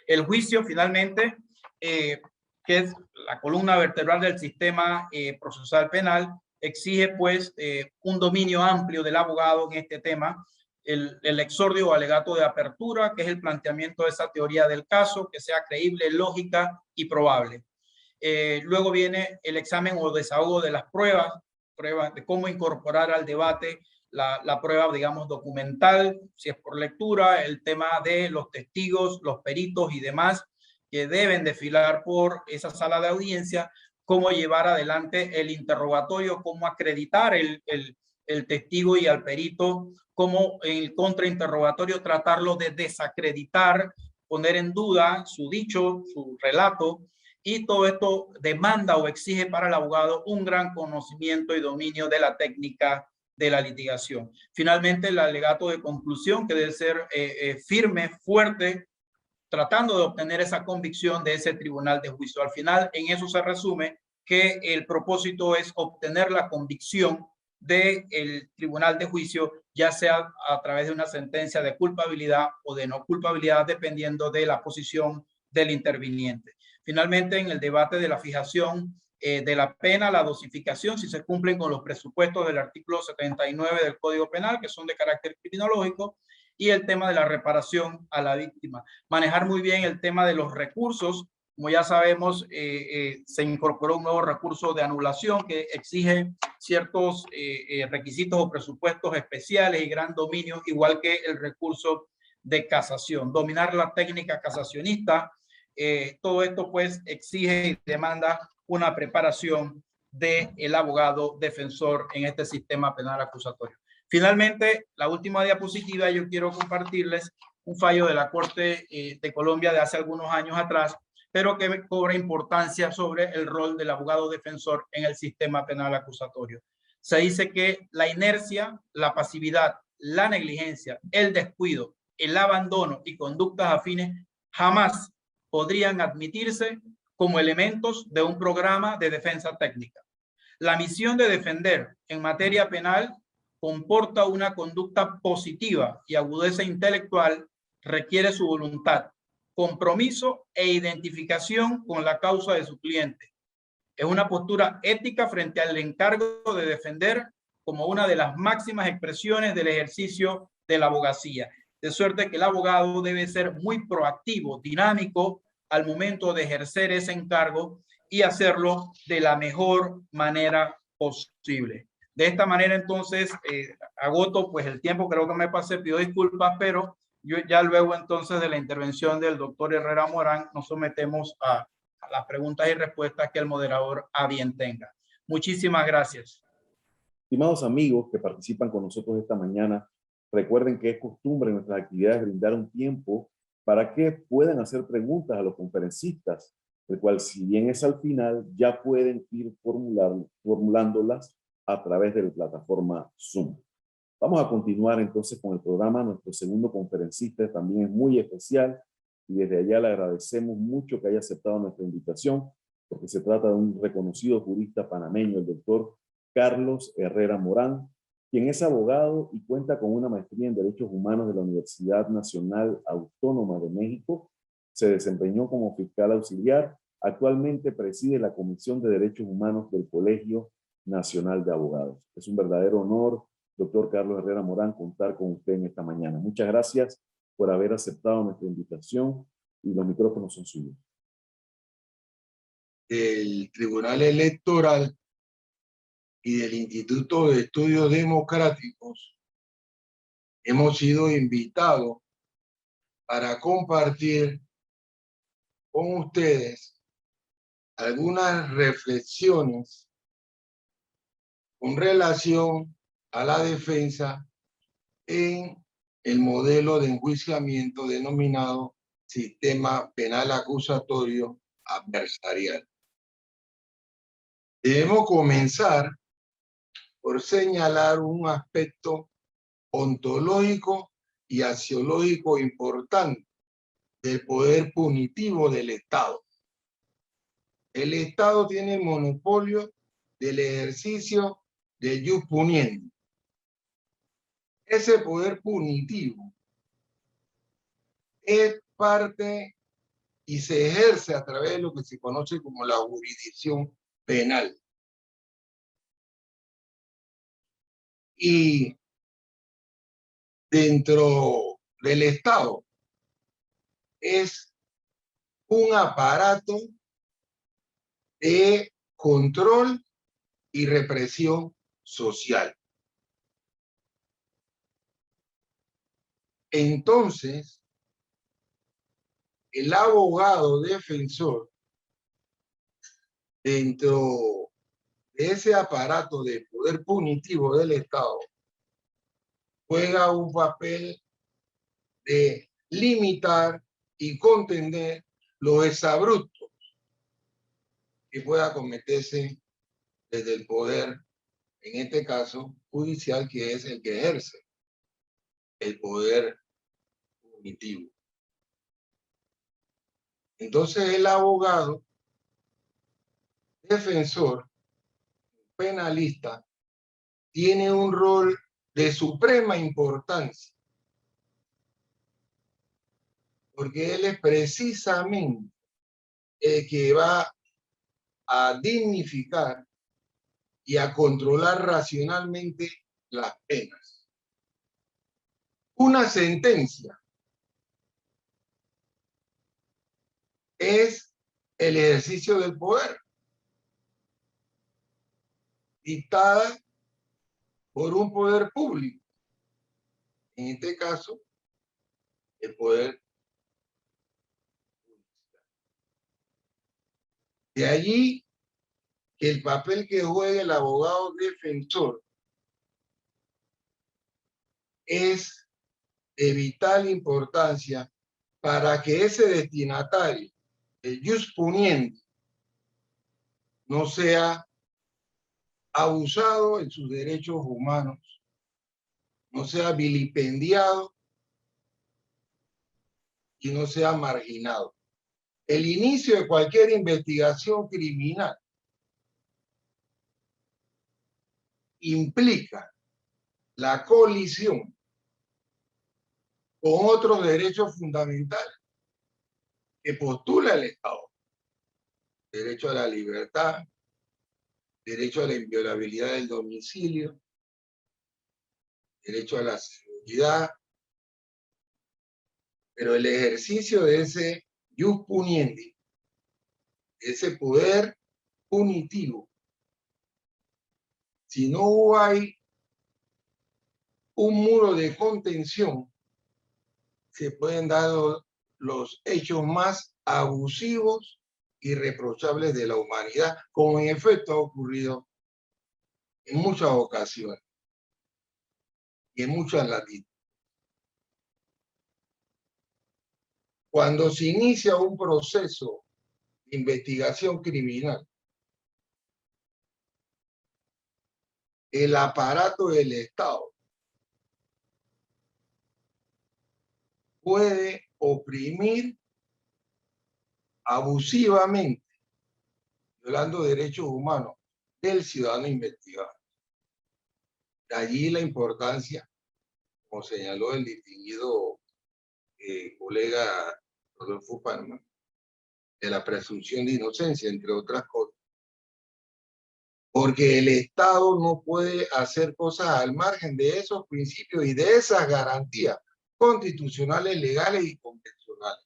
El juicio finalmente, que es la columna vertebral del sistema procesal penal, exige pues un dominio amplio del abogado en este tema, el exordio o alegato de apertura, que es el planteamiento de esa teoría del caso, que sea creíble, lógica y probable. Luego viene el examen o desahogo de las pruebas de cómo incorporar al debate la prueba, digamos, documental, si es por lectura, el tema de los testigos, los peritos y demás que deben desfilar por esa sala de audiencia, cómo llevar adelante el interrogatorio, cómo acreditar el testigo y al perito, cómo en el contrainterrogatorio tratarlo de desacreditar, poner en duda su dicho, su relato, y todo esto demanda o exige para el abogado un gran conocimiento y dominio de la técnica de la litigación. Finalmente, el alegato de conclusión, que debe ser firme, fuerte, tratando de obtener esa convicción de ese tribunal de juicio. Al final, en eso se resume que el propósito es obtener la convicción del tribunal de juicio, ya sea a través de una sentencia de culpabilidad o de no culpabilidad, dependiendo de la posición del interviniente. Finalmente, en el debate de la fijación de la pena, la dosificación, si se cumplen con los presupuestos del artículo 79 del Código Penal, que son de carácter criminológico, y el tema de la reparación a la víctima. Manejar muy bien el tema de los recursos. Como ya sabemos, se incorporó un nuevo recurso de anulación que exige ciertos requisitos o presupuestos especiales y gran dominio, igual que el recurso de casación. Dominar la técnica casacionista, todo esto pues exige y demanda una preparación del abogado defensor en este sistema penal acusatorio. Finalmente, la última diapositiva, yo quiero compartirles un fallo de la Corte de Colombia de hace algunos años atrás, pero que cobra importancia sobre el rol del abogado defensor en el sistema penal acusatorio. Se dice que la inercia, la pasividad, la negligencia, el descuido, el abandono y conductas afines jamás podrían admitirse como elementos de un programa de defensa técnica. La misión de defender en materia penal comporta una conducta positiva y agudeza intelectual, requiere su voluntad, compromiso e identificación con la causa de su cliente. Es una postura ética frente al encargo de defender como una de las máximas expresiones del ejercicio de la abogacía. De suerte que el abogado debe ser muy proactivo, dinámico al momento de ejercer ese encargo y hacerlo de la mejor manera posible. De esta manera, entonces, agoto pues el tiempo, creo que me pasé, pido disculpas, pero yo ya luego entonces de la intervención del doctor Herrera Morán nos sometemos a las preguntas y respuestas que el moderador a bien tenga. Muchísimas gracias. Estimados amigos que participan con nosotros esta mañana, recuerden que es costumbre en nuestras actividades brindar un tiempo para que puedan hacer preguntas a los conferencistas, el cual, si bien es al final, ya pueden ir formulándolas a través de la plataforma Zoom. Vamos a continuar entonces con el programa. Nuestro segundo conferencista también es muy especial y desde allá le agradecemos mucho que haya aceptado nuestra invitación, porque se trata de un reconocido jurista panameño, el doctor Carlos Herrera Morán, quien es abogado y cuenta con una maestría en Derechos Humanos de la Universidad Nacional Autónoma de México. Se desempeñó como fiscal auxiliar. Actualmente preside la Comisión de Derechos Humanos del Colegio Nacional de Abogados. Es un verdadero honor, doctor Carlos Herrera Morán, contar con usted en esta mañana. Muchas gracias por haber aceptado nuestra invitación y los micrófonos son suyos. Del Tribunal Electoral y del Instituto de Estudios Democráticos hemos sido invitados para compartir con ustedes algunas reflexiones con relación a la defensa en el modelo de enjuiciamiento denominado sistema penal acusatorio adversarial. Debemos comenzar por señalar un aspecto ontológico y axiológico importante del poder punitivo del Estado. El Estado tiene el monopolio del ejercicio de jus puniendi. Ese poder punitivo es parte y se ejerce a través de lo que se conoce como la jurisdicción penal. Y dentro del Estado es un aparato de control y represión social. Entonces, el abogado defensor, dentro de ese aparato de poder punitivo del Estado, juega un papel de limitar y contener los exabruptos que pueda cometerse desde el poder, en este caso judicial, que es el que ejerce el poder punitivo. Entonces el abogado defensor penalista tiene un rol de suprema importancia, porque él es precisamente el que va a dignificar y a controlar racionalmente las penas. Una sentencia es el ejercicio del poder, dictada por un poder público, en este caso, el poder judicial. De allí que el papel que juega el abogado defensor es de vital importancia para que ese destinatario el jus puniendi no sea abusado en sus derechos humanos, no sea vilipendiado y no sea marginado. El inicio de cualquier investigación criminal implica la colisión con otros derechos fundamentales que postula el Estado. Derecho a la libertad, derecho a la inviolabilidad del domicilio, derecho a la seguridad, pero el ejercicio de ese jus puniendi, ese poder punitivo, si no hay un muro de contención, se pueden dar los hechos más abusivos y reprochables de la humanidad, como en efecto ha ocurrido en muchas ocasiones y en muchas latitudes. Cuando se inicia un proceso de investigación criminal, el aparato del Estado puede oprimir abusivamente, violando derechos humanos del ciudadano investigado. De allí la importancia, como señaló el distinguido colega Rodolfo Palma, de la presunción de inocencia, entre otras cosas. Porque el Estado no puede hacer cosas al margen de esos principios y de esas garantías constitucionales, legales y convencionales.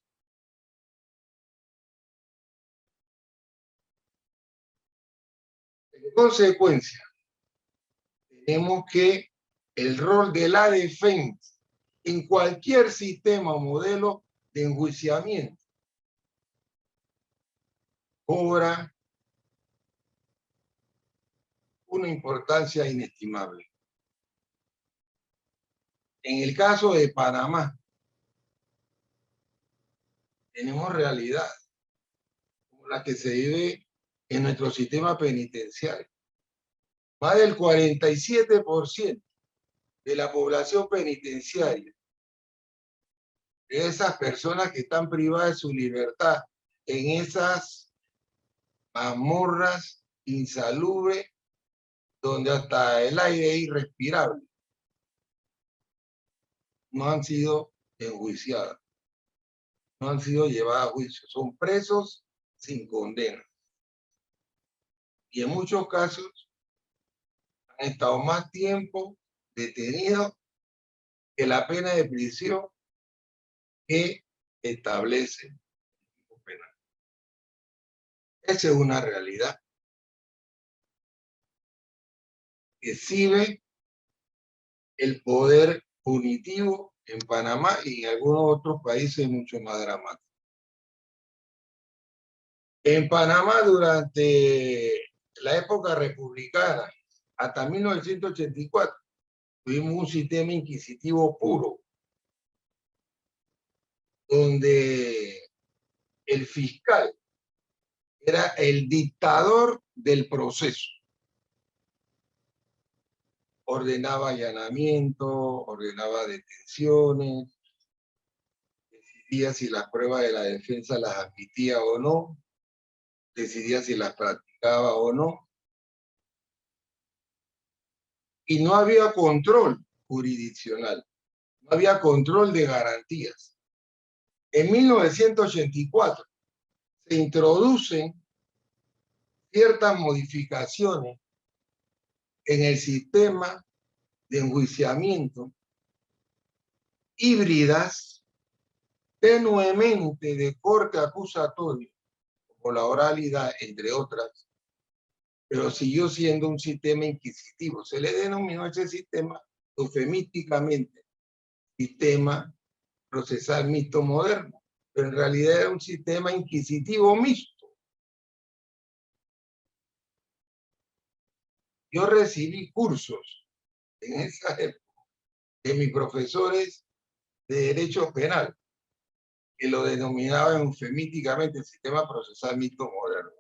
En consecuencia, tenemos que el rol de la defensa en cualquier sistema o modelo de enjuiciamiento cobra una importancia inestimable. En el caso de Panamá, tenemos realidades como la que se vive en nuestro sistema penitenciario. Más del 47% de la población penitenciaria, de esas personas que están privadas de su libertad en esas mazmorras insalubres donde hasta el aire es irrespirable, no han sido enjuiciadas, no han sido llevadas a juicio, son presos sin condena. Y en muchos casos han estado más tiempo detenidos que la pena de prisión que establece el tipo penal. Esa es una realidad que exhibe el poder punitivo en Panamá y en algunos otros países mucho más dramáticos. En Panamá, durante la época republicana, hasta 1984, tuvimos un sistema inquisitivo puro, donde el fiscal era el dictador del proceso. Ordenaba allanamientos, ordenaba detenciones, decidía si las pruebas de la defensa las admitía o no, decidía si las practicaba o no. Y no había control jurisdiccional, no había control de garantías. En 1984 se introducen ciertas modificaciones en el sistema de enjuiciamiento híbridas tenuemente de corte acusatorio, como la oralidad, entre otras, pero siguió siendo un sistema inquisitivo. Se le denominó ese sistema eufemísticamente sistema procesal mixto moderno, pero en realidad era un sistema inquisitivo mixto. Yo recibí cursos en esa época de mis profesores de Derecho Penal, que lo denominaba eufemísticamente el sistema procesal mixto moderno.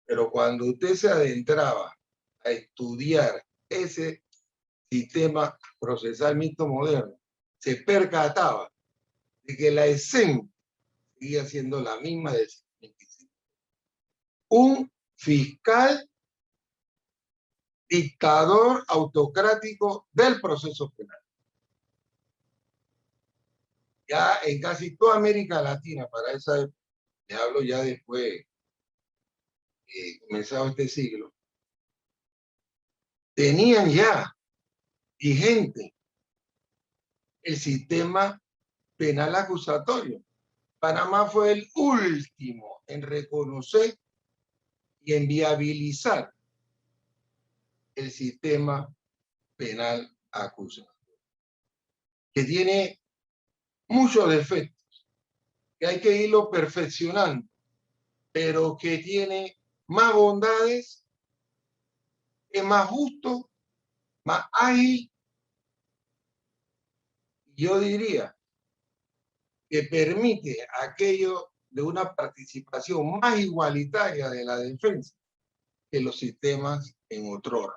Pero cuando usted se adentraba a estudiar ese sistema procesal mixto moderno, se percataba de que la esencia seguía siendo la misma del 55. Un fiscal dictador autocrático del proceso penal. Ya en casi toda América Latina, para esa época, le hablo ya después, comenzado este siglo, tenían ya vigente el sistema penal acusatorio. Panamá fue el último en reconocer y en viabilizar el sistema penal acusatorio, que tiene muchos defectos, que hay que irlo perfeccionando, pero que tiene más bondades, es más justo, más ágil, yo diría que permite aquello de una participación más igualitaria de la defensa que los sistemas en otrora.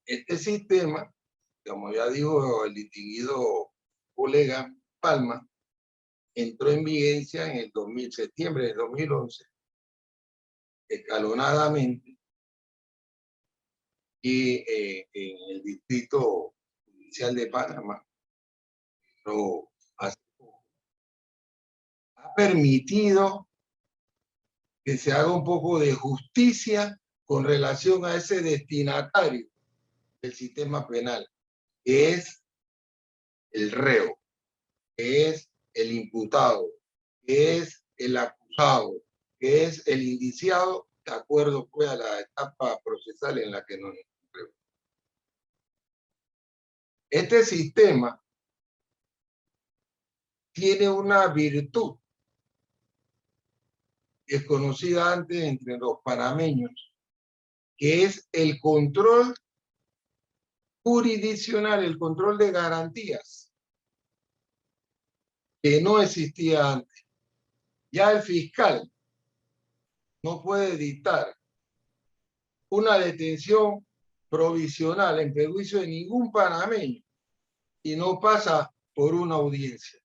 Este sistema, como ya dijo el distinguido colega Palma, entró en vigencia en el septiembre de 2011, escalonadamente, y en el Distrito Judicial de Panamá ha permitido que se haga un poco de justicia con relación a ese destinatario del sistema penal, que es el reo, que es el imputado, que es el acusado, que es el indiciado, de acuerdo pues a la etapa procesal en la que nos encontramos. Este sistema tiene una virtud desconocida antes entre los panameños, que es el control jurisdiccional, el control de garantías, que no existía antes. Ya el fiscal no puede dictar una detención provisional en perjuicio de ningún panameño y no pasa por una audiencia.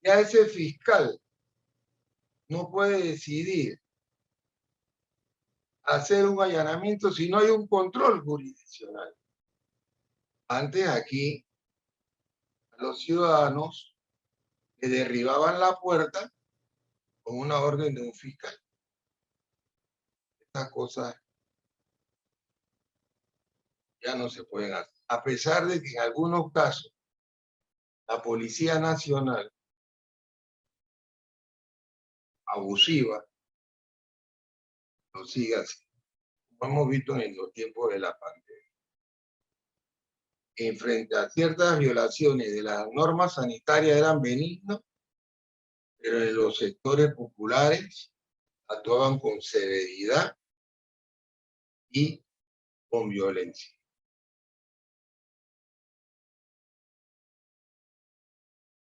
Ya ese fiscal no puede decidir hacer un allanamiento si no hay un control jurisdiccional. Antes aquí, a los ciudadanos le derribaban la puerta con una orden de un fiscal. Estas cosas ya no se pueden hacer. A pesar de que en algunos casos la Policía Nacional, abusiva, lo sigue así, como hemos visto en los tiempos de la pandemia. En frente a ciertas violaciones de las normas sanitarias eran benignos, pero en los sectores populares actuaban con severidad y con violencia.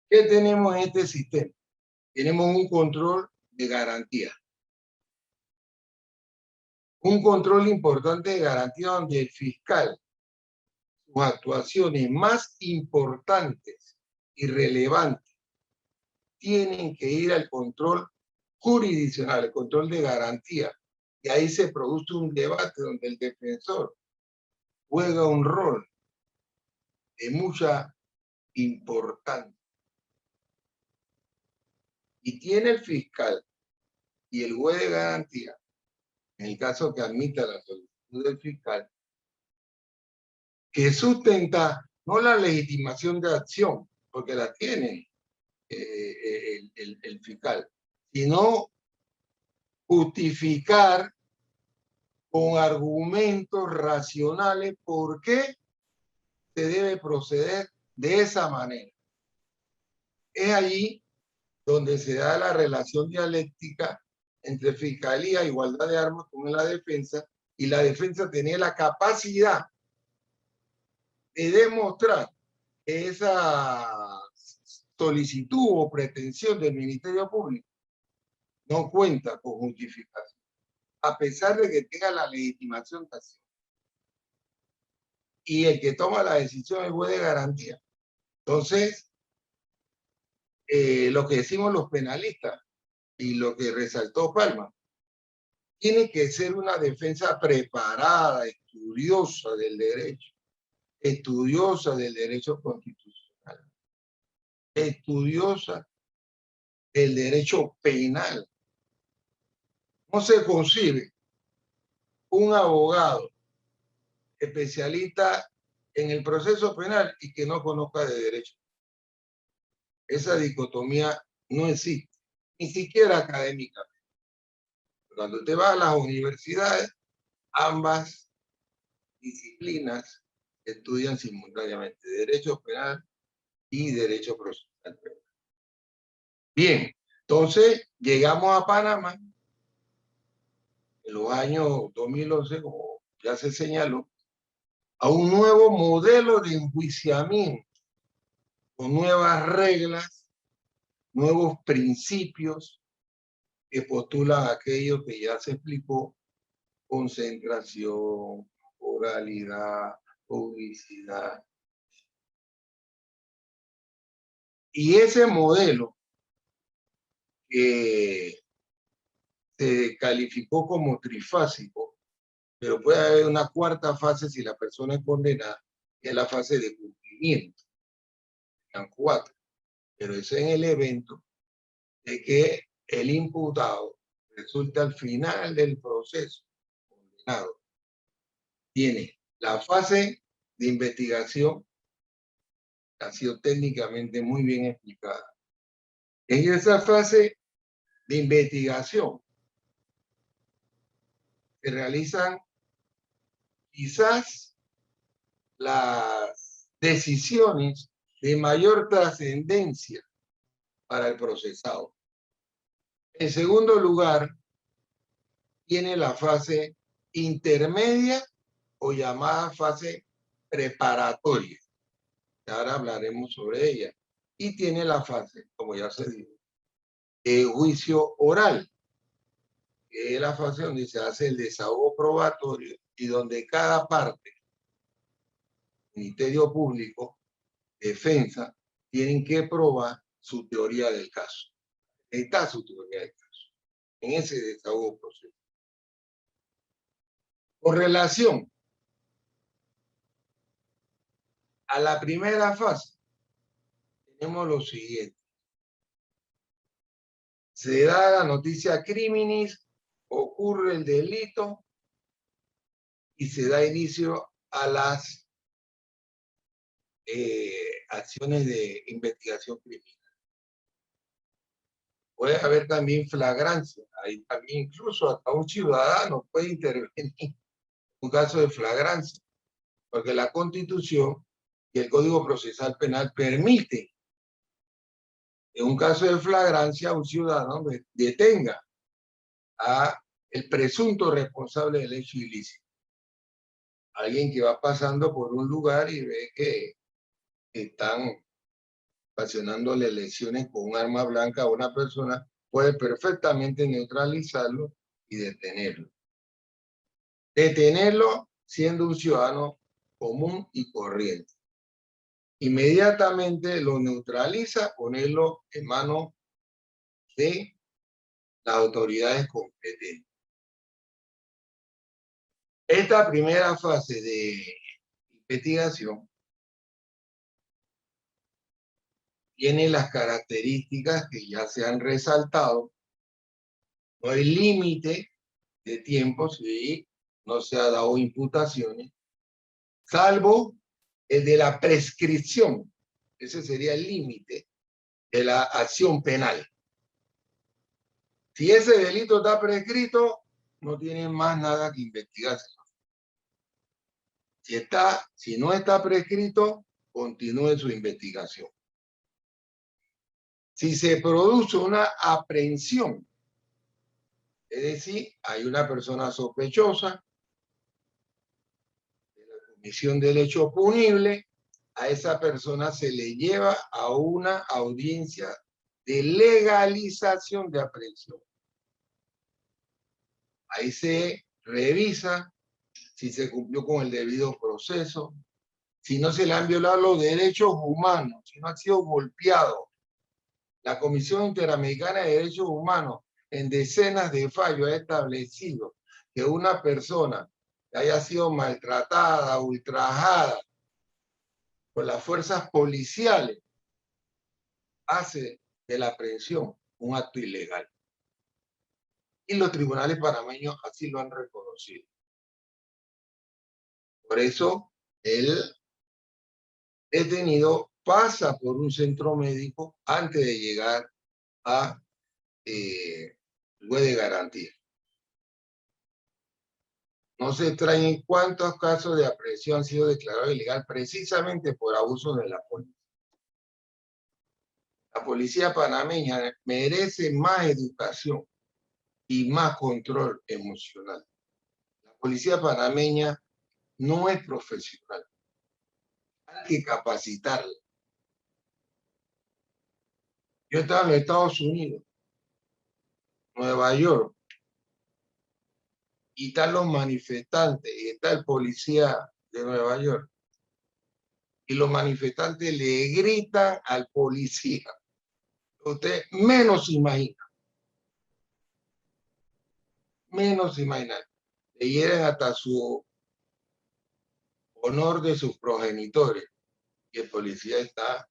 ¿Qué tenemos en este sistema? Tenemos un control de garantía. Un control importante de garantía donde el fiscal, sus actuaciones más importantes y relevantes, tienen que ir al control jurisdiccional, el control de garantía. Y ahí se produce un debate donde el defensor juega un rol de mucha importancia. Y tiene el fiscal y el juez de garantía, en el caso que admita la solicitud del fiscal, que sustenta no la legitimación de acción, porque la tiene el fiscal, sino justificar con argumentos racionales por qué se debe proceder de esa manera. Es allí donde se da la relación dialéctica entre fiscalía, igualdad de armas con la defensa, y la defensa tenía la capacidad de demostrar que esa solicitud o pretensión del Ministerio Público no cuenta con justificación, a pesar de que tenga la legitimación tácita. Y el que toma la decisión es juez de garantía. Entonces, lo que decimos los penalistas y lo que resaltó Palma, tiene que ser una defensa preparada, estudiosa del derecho constitucional, estudiosa del derecho penal. No se concibe un abogado especialista en el proceso penal y que no conozca de derecho. Esa dicotomía no existe, ni siquiera académicamente. Cuando usted va a las universidades, ambas disciplinas estudian simultáneamente derecho penal y derecho procesal penal. Bien, entonces llegamos a Panamá en los años 2011, como ya se señaló, a un nuevo modelo de enjuiciamiento, con nuevas reglas, nuevos principios que postulan aquello que ya se explicó: concentración, oralidad, publicidad. Y ese modelo que se calificó como trifásico, pero puede haber una cuarta fase si la persona es condenada, que es la fase de cumplimiento. Eran 4, pero eso en el evento de que el imputado resulta al final del proceso condenado. Tiene la fase de investigación, que ha sido técnicamente muy bien explicada. En esa fase de investigación se realizan quizás las decisiones de mayor trascendencia para el procesado. En segundo lugar, tiene la fase intermedia o llamada fase preparatoria. Ahora hablaremos sobre ella. Y tiene la fase, como ya se dijo, de juicio oral, que es la fase donde se hace el desahogo probatorio y donde cada parte, Ministerio Público, defensa, tienen que probar su teoría del caso. Está su teoría del caso en ese desahogo proceso. Con relación a la primera fase, tenemos lo siguiente. Se da la noticia criminis, ocurre el delito y se da inicio a las acciones de investigación criminal. Puede haber también flagrancia. Ahí también incluso hasta un ciudadano puede intervenir en un caso de flagrancia, porque la Constitución y el Código Procesal Penal permiten en un caso de flagrancia un ciudadano detenga a el presunto responsable del hecho ilícito. Alguien que va pasando por un lugar y ve que están ocasionándole lesiones con un arma blanca a una persona, puede perfectamente neutralizarlo y detenerlo. Detenerlo siendo un ciudadano común y corriente. Inmediatamente lo neutraliza, ponerlo en manos de las autoridades competentes. Esta primera fase de investigación tiene las características que ya se han resaltado. No hay límite de tiempo si no se ha dado imputaciones, salvo el de la prescripción. Ese sería el límite de la acción penal. Si ese delito está prescrito, no tienen más nada que investigarse. Si no está prescrito, continúe su investigación. Si se produce una aprehensión, es decir, hay una persona sospechosa de la comisión del hecho punible, a esa persona se le lleva a una audiencia de legalización de aprehensión. Ahí se revisa si se cumplió con el debido proceso, si no se le han violado los derechos humanos, si no ha sido golpeado. La Comisión Interamericana de Derechos Humanos en decenas de fallos ha establecido que una persona que haya sido maltratada, ultrajada por las fuerzas policiales hace de la aprehensión un acto ilegal. Y los tribunales panameños así lo han reconocido. Por eso, el detenido pasa por un centro médico antes de llegar a juez de garantía. No se extrañen cuántos casos de aprehensión han sido declarados ilegal precisamente por abuso de la policía. La policía panameña merece más educación y más control emocional. La policía panameña no es profesional. Hay que capacitarla. Yo estaba en los Estados Unidos, Nueva York, y están los manifestantes, y está el policía de Nueva York. Y los manifestantes le gritan al policía. Usted menos imagina. Menos imagina. Le hieren hasta su honor de sus progenitores. Y el policía está...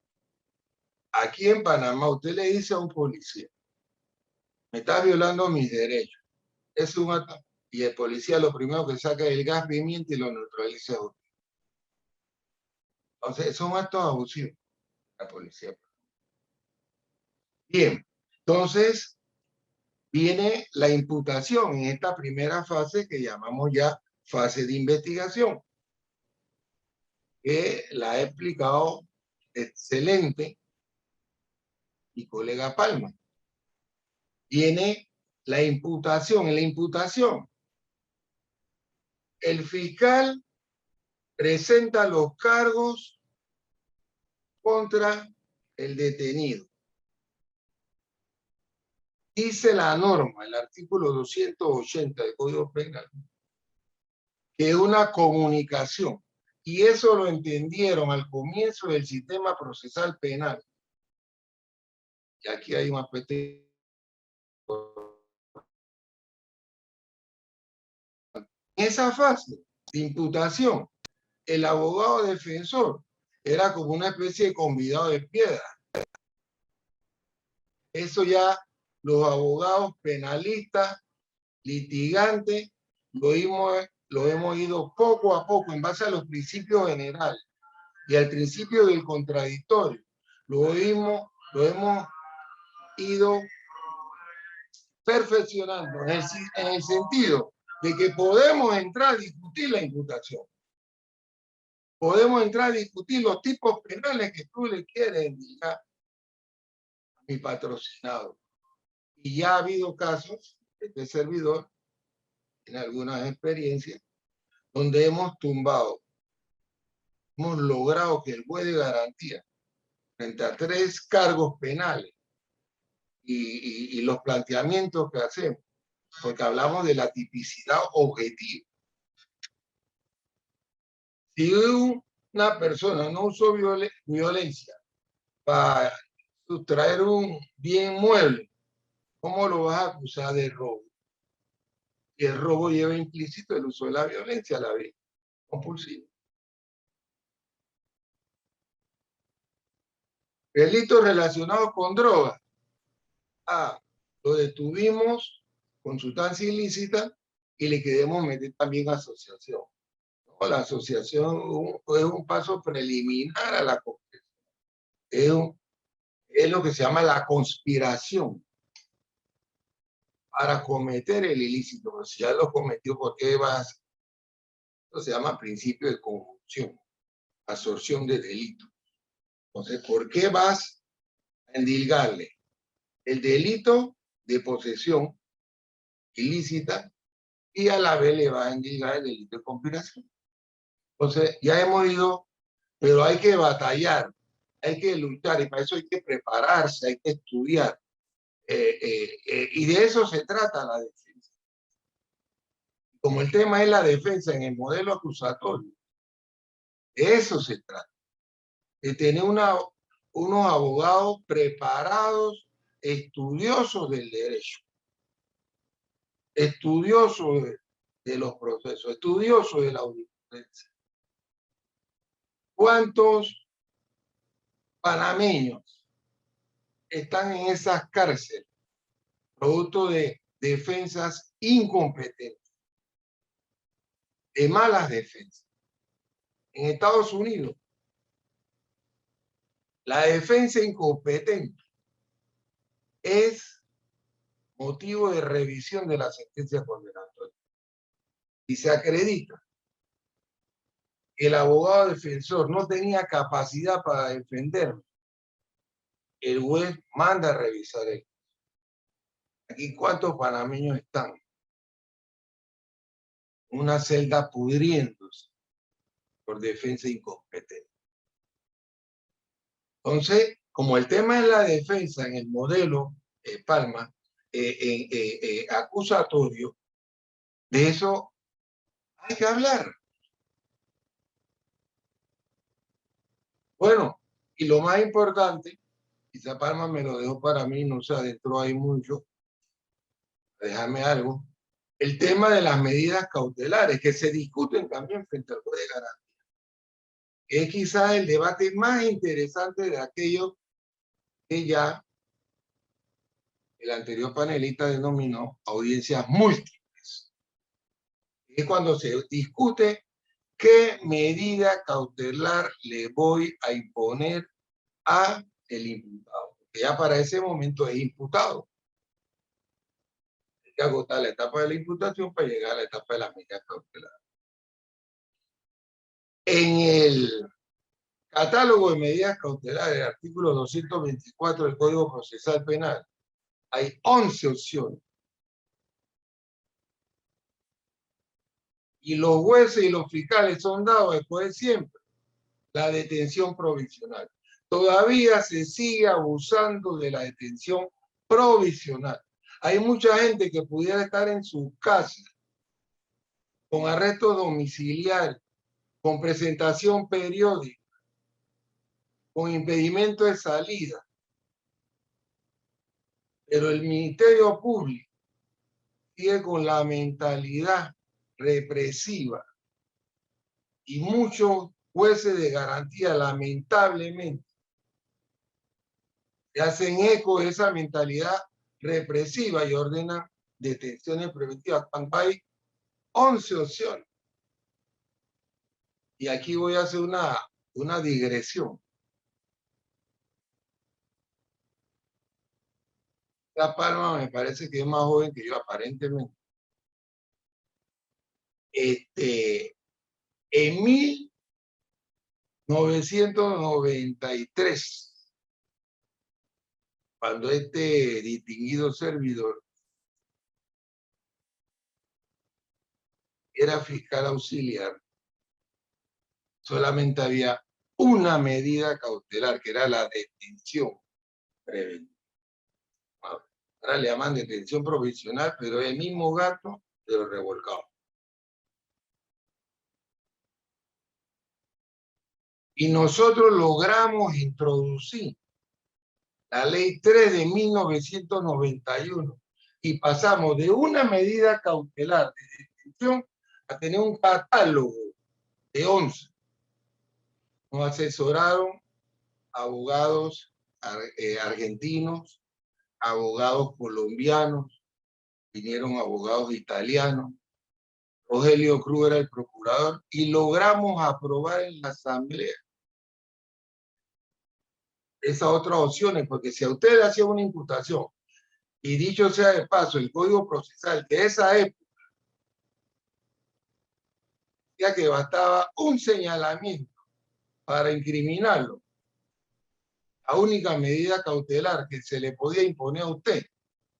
Aquí en Panamá, usted le dice a un policía, me está violando mis derechos. Es un acto. Y el policía lo primero que saca es el gas pimienta y lo neutraliza. Entonces, son actos abusivos. La policía. Bien, entonces viene la imputación en esta primera fase que llamamos ya fase de investigación, que la ha explicado excelente mi colega Palma. Viene la imputación. En la imputación, el fiscal presenta los cargos contra el detenido. Dice la norma, el artículo 280 del Código Penal, que es una comunicación, y eso lo entendieron al comienzo del sistema procesal penal. Y aquí hay un aspecto. En esa fase de imputación, el abogado defensor era como una especie de convidado de piedra. Eso ya los abogados penalistas, litigantes, lo hemos ido poco a poco en base a los principios generales y al principio del contradictorio. Lo hemos ido perfeccionando en el sentido de que podemos entrar a discutir la imputación. Podemos entrar a discutir los tipos penales que tú le quieres indicar a mi patrocinado. Y ya ha habido casos, este servidor, en algunas experiencias, donde hemos tumbado, hemos logrado que el juez de garantía, frente a 3 cargos penales y los planteamientos que hacemos, porque hablamos de la tipicidad objetiva. Si una persona no usó violencia para sustraer un bien mueble, ¿cómo lo vas a acusar de robo? Y el robo lleva implícito el uso de la violencia, la vía compulsiva. Delitos relacionados con drogas. Lo detuvimos con sustancia ilícita y le queremos meter también asociación. No, la asociación es un paso preliminar a la confesión. Es lo que se llama la conspiración para cometer el ilícito. Pero si ya lo cometió, ¿por qué vas? Esto se llama principio de conjunción, absorción de delito. Entonces, ¿por qué vas a endilgarle el delito de posesión ilícita y a la vez le vas a endilgar el delito de conspiración? Entonces, ya hemos ido, pero hay que batallar, hay que luchar y para eso hay que prepararse, hay que estudiar. Y de eso se trata la defensa. Como el tema es la defensa en el modelo acusatorio, de eso se trata. De tener unos abogados preparados, estudiosos del derecho, estudiosos de los procesos, estudiosos de la jurisprudencia. ¿Cuántos panameños están en esas cárceles producto de defensas incompetentes, de malas defensas? En Estados Unidos, la defensa incompetente es motivo de revisión de la sentencia condenatoria. Y se acredita que el abogado defensor no tenía capacidad para defenderlo, el juez manda a revisar el caso. Aquí, ¿cuántos panameños están en una celda pudriéndose por defensa incompetente? Entonces, como el tema es la defensa en el modelo Palma acusatorio, de eso hay que hablar. Bueno, y lo más importante, quizá Palma me lo dejó para mí, no se adentró ahí mucho, déjame algo, el tema de las medidas cautelares que se discuten también frente al juez de garantía, que es quizás el debate más interesante de aquello que ya el anterior panelista denominó audiencias múltiples. Es cuando se discute qué medida cautelar le voy a imponer a el imputado, que ya para ese momento es imputado. Hay que agotar la etapa de la imputación para llegar a la etapa de las medidas cautelares. En el catálogo de medidas cautelares, el artículo 224 del Código Procesal Penal, hay 11 opciones. Y los jueces y los fiscales son dados después de siempre la detención provisional. Todavía se sigue abusando de la detención provisional. Hay mucha gente que pudiera estar en su casa con arresto domiciliario, con presentación periódica, con impedimento de salida. Pero el Ministerio Público sigue con la mentalidad represiva y muchos jueces de garantía, lamentablemente, se hacen eco de esa mentalidad represiva y ordenan detenciones preventivas cuando hay 11 opciones. Y aquí voy a hacer una digresión. La Palma me parece que es más joven que yo, aparentemente. En 1993, cuando este distinguido servidor era fiscal auxiliar, solamente había una medida cautelar, que era la detención preventiva. Ahora le llaman detención provisional, pero es el mismo gato, pero revolcado. Y nosotros logramos introducir la ley 3 de 1991 y pasamos de una medida cautelar de detención a tener un catálogo de 11. Nos asesoraron abogados argentinos, abogados colombianos, vinieron abogados italianos, Rogelio Cruz era el procurador y logramos aprobar en la asamblea esas otras opciones, porque si a usted le hacía una imputación, y dicho sea de paso, el Código Procesal de esa época decía que bastaba un señalamiento para incriminarlo, la única medida cautelar que se le podía imponer a usted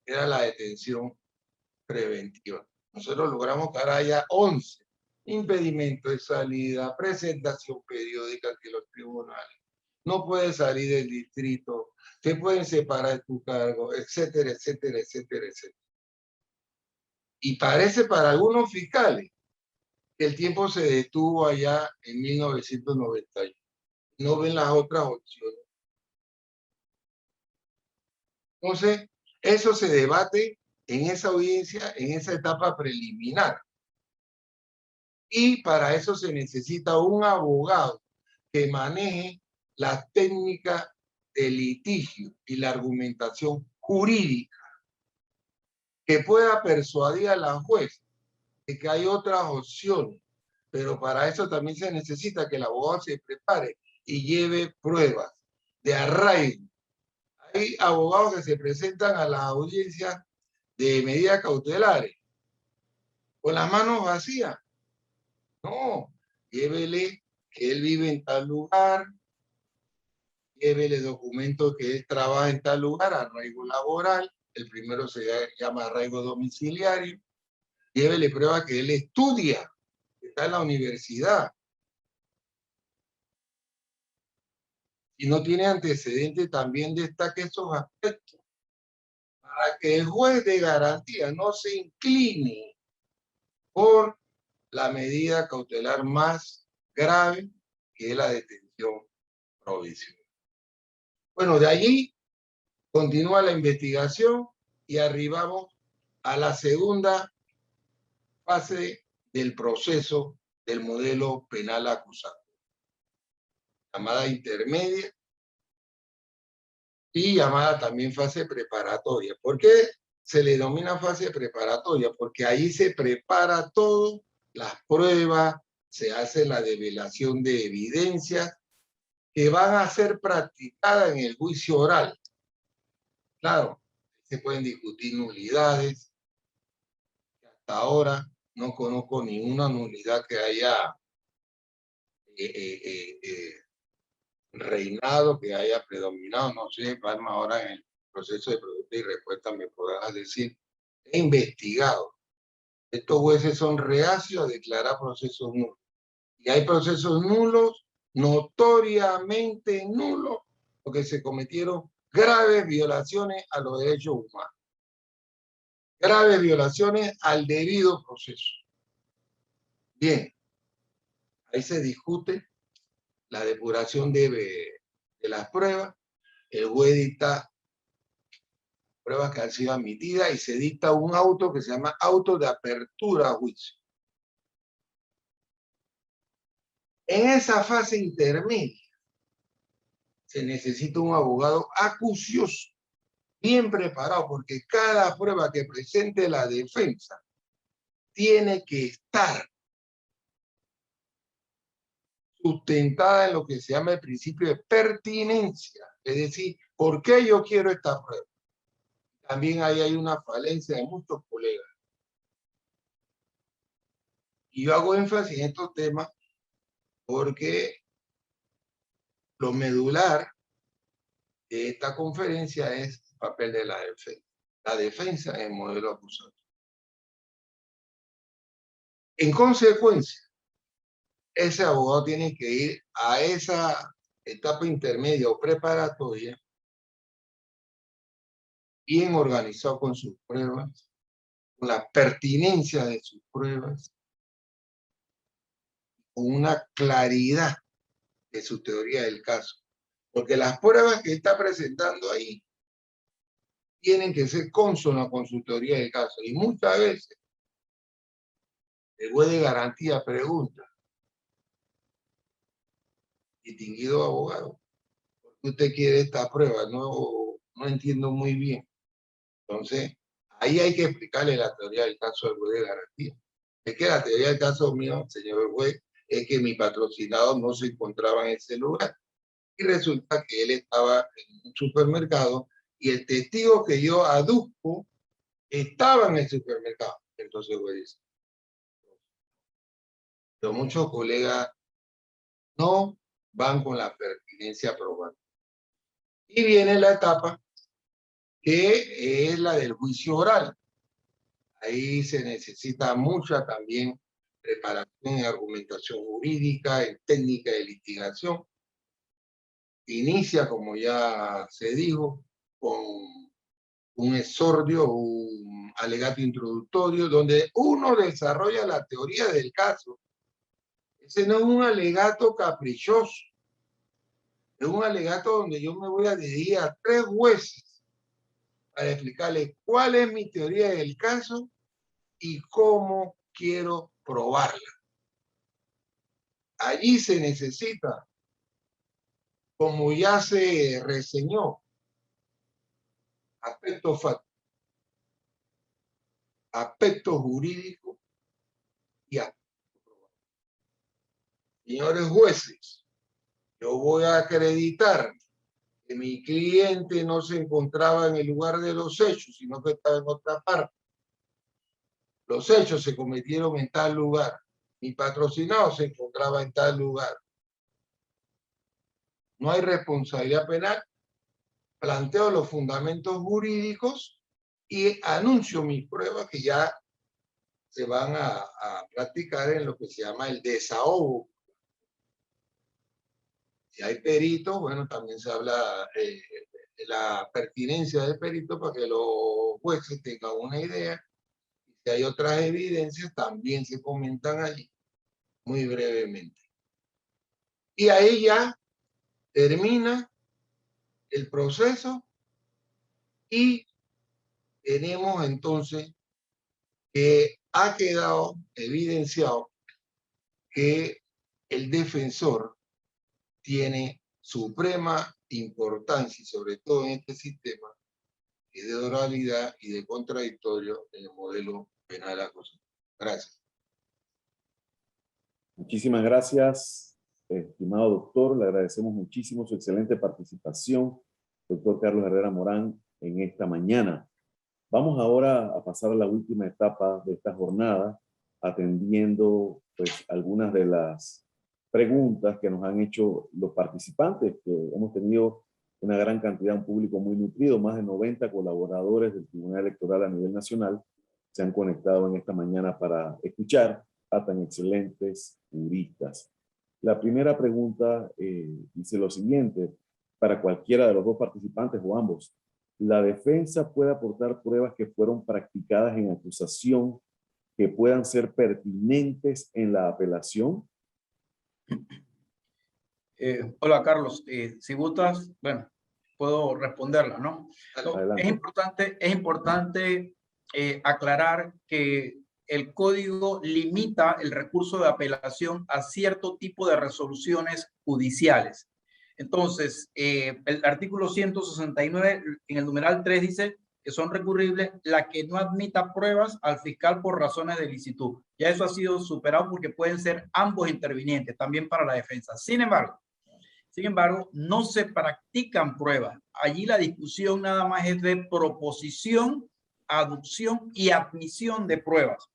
era la detención preventiva. Nosotros logramos que ahora haya 11 impedimento de salida, presentación periódica ante los tribunales, no puedes salir del distrito, te pueden separar de tu cargo, etcétera, etcétera, etcétera, etcétera. Y parece para algunos fiscales que el tiempo se detuvo allá en 1991. No ven las otras opciones. Entonces, eso se debate en esa audiencia, en esa etapa preliminar. Y para eso se necesita un abogado que maneje la técnica del litigio y la argumentación jurídica, que pueda persuadir a la juez de que hay otras opciones, pero para eso también se necesita que el abogado se prepare y lleve pruebas de arraigo. Hay abogados que se presentan a las audiencias de medidas cautelares con las manos vacías. No, llévele que él vive en tal lugar, llévele documentos que él trabaja en tal lugar, arraigo laboral, el primero se llama arraigo domiciliario, llévele prueba que él estudia, que está en la universidad. Si no tiene antecedentes, también destaque esos aspectos, para que el juez de garantía no se incline por la medida cautelar más grave, que es la detención provisional. Bueno, de allí continúa la investigación y arribamos a la segunda fase del proceso del modelo penal acusatorio, llamada intermedia y llamada también fase preparatoria. ¿Por qué se le denomina fase preparatoria? Porque ahí se prepara todo, las pruebas, se hace la develación de evidencias que van a ser practicadas en el juicio oral. Claro, se pueden discutir nulidades. Hasta ahora no conozco ninguna nulidad que haya reinado, que haya predominado. No sé, Palma, ahora en el proceso de pregunta y respuesta me podrás decir. He investigado. Estos jueces son reacios a declarar procesos nulos. Y hay procesos nulos, notoriamente nulos, porque se cometieron graves violaciones a los derechos humanos. Graves violaciones al debido proceso. Bien, ahí se discute la depuración de las pruebas, el juez dicta pruebas que han sido admitidas y se dicta un auto que se llama auto de apertura a juicio. En esa fase intermedia se necesita un abogado acucioso, bien preparado, porque cada prueba que presente la defensa tiene que estar sustentada en lo que se llama el principio de pertinencia, es decir, ¿por qué yo quiero esta prueba? También ahí hay una falencia de muchos colegas. Y yo hago énfasis en estos temas porque lo medular de esta conferencia es el papel de la defensa. La defensa en el modelo acusatorio. En consecuencia, ese abogado tiene que ir a esa etapa intermedia o preparatoria bien organizado con sus pruebas, con la pertinencia de sus pruebas, con una claridad de su teoría del caso. Porque las pruebas que está presentando ahí tienen que ser cónsonas con su teoría del caso. Y muchas veces el juez de garantía pregunta, distinguido abogado, ¿por qué usted quiere esta prueba? No entiendo muy bien. Entonces, ahí hay que explicarle la teoría del caso al juez de garantía. Es que la teoría del caso mío, señor juez, es que mi patrocinador no se encontraba en ese lugar. Y resulta que él estaba en un supermercado y el testigo que yo aduzco estaba en el supermercado. Entonces, el juez dice, pero muchos colegas no van con la pertinencia probada. Y viene la etapa que es la del juicio oral. Ahí se necesita mucha también preparación en argumentación jurídica, en técnica de litigación. Inicia, como ya se dijo, con un exordio, un alegato introductorio, donde uno desarrolla la teoría del caso. Ese no es un alegato caprichoso, es un alegato donde yo me voy a dirigir a 3 jueces para explicarles cuál es mi teoría del caso y cómo quiero probarla. Allí se necesita, como ya se reseñó, aspecto fáctico, aspecto jurídico y aspecto probatorio. Señores jueces, yo voy a acreditar que mi cliente no se encontraba en el lugar de los hechos, sino que estaba en otra parte. Los hechos se cometieron en tal lugar. Mi patrocinado se encontraba en tal lugar. No hay responsabilidad penal. Planteo los fundamentos jurídicos y anuncio mis pruebas que ya se van a practicar en lo que se llama el desahogo. Si hay peritos, bueno, también se habla de la pertinencia del perito para que los jueces tengan una idea. Si hay otras evidencias, también se comentan allí muy brevemente. Y ahí ya termina el proceso y tenemos entonces que ha quedado evidenciado que el defensor tiene suprema importancia, y sobre todo en este sistema de oralidad y de contradictorio en el modelo penal acusatorio. Gracias. Muchísimas gracias, estimado doctor. Le agradecemos muchísimo su excelente participación, doctor Carlos Herrera Morán, en esta mañana. Vamos ahora a pasar a la última etapa de esta jornada, atendiendo pues algunas de las preguntas que nos han hecho los participantes, que hemos tenido una gran cantidad, un público muy nutrido, más de 90 colaboradores del Tribunal Electoral a nivel nacional se han conectado en esta mañana para escuchar a tan excelentes juristas. La primera pregunta dice lo siguiente, para cualquiera de los dos participantes o ambos: ¿la defensa puede aportar pruebas que fueron practicadas en acusación que puedan ser pertinentes en la apelación? Hola, Carlos. Si gustas, bueno, puedo responderla, ¿no? Adelante. Es importante aclarar que el código limita el recurso de apelación a cierto tipo de resoluciones judiciales. Entonces, el artículo 169 en el numeral 3 dice que son recurribles la que no admita pruebas al fiscal por razones de licitud. Ya eso ha sido superado porque pueden ser ambos intervinientes, también para la defensa. Sin embargo, no se practican pruebas. Allí la discusión nada más es de proposición, aducción y admisión de pruebas.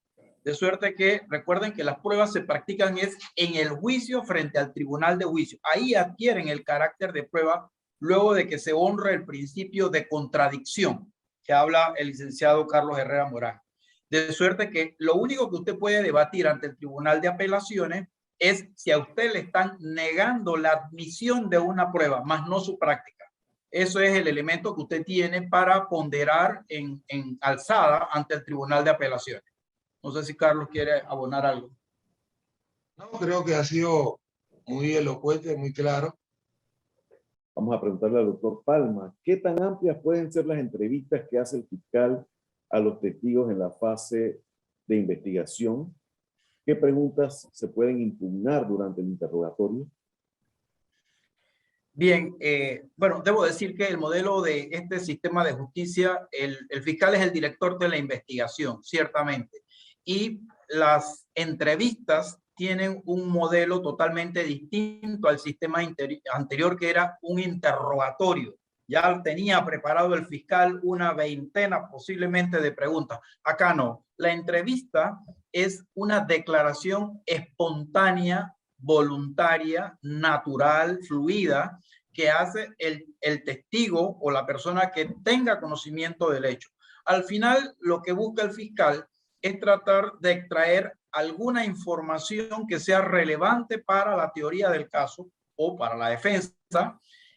De suerte que recuerden que las pruebas se practican es en el juicio frente al tribunal de juicio. Ahí adquieren el carácter de prueba luego de que se honre el principio de contradicción que habla el licenciado Carlos Herrera Morán. De suerte que lo único que usted puede debatir ante el tribunal de apelaciones es si a usted le están negando la admisión de una prueba, más no su práctica. Eso es el elemento que usted tiene para ponderar en alzada ante el tribunal de apelaciones. No sé si Carlos quiere abonar algo. No, creo que ha sido muy elocuente, muy claro. Vamos a preguntarle al doctor Palma, ¿qué tan amplias pueden ser las entrevistas que hace el fiscal a los testigos en la fase de investigación? ¿Qué preguntas se pueden impugnar durante el interrogatorio? Bien, bueno, debo decir que el modelo de este sistema de justicia, el fiscal es el director de la investigación, ciertamente. Y las entrevistas tienen un modelo totalmente distinto al sistema anterior, que era un interrogatorio. Ya tenía preparado el fiscal una veintena posiblemente de preguntas. Acá no. La entrevista es una declaración espontánea, voluntaria, natural, fluida, que hace el testigo o la persona que tenga conocimiento del hecho. Al final, lo que busca el fiscal es tratar de extraer alguna información que sea relevante para la teoría del caso o para la defensa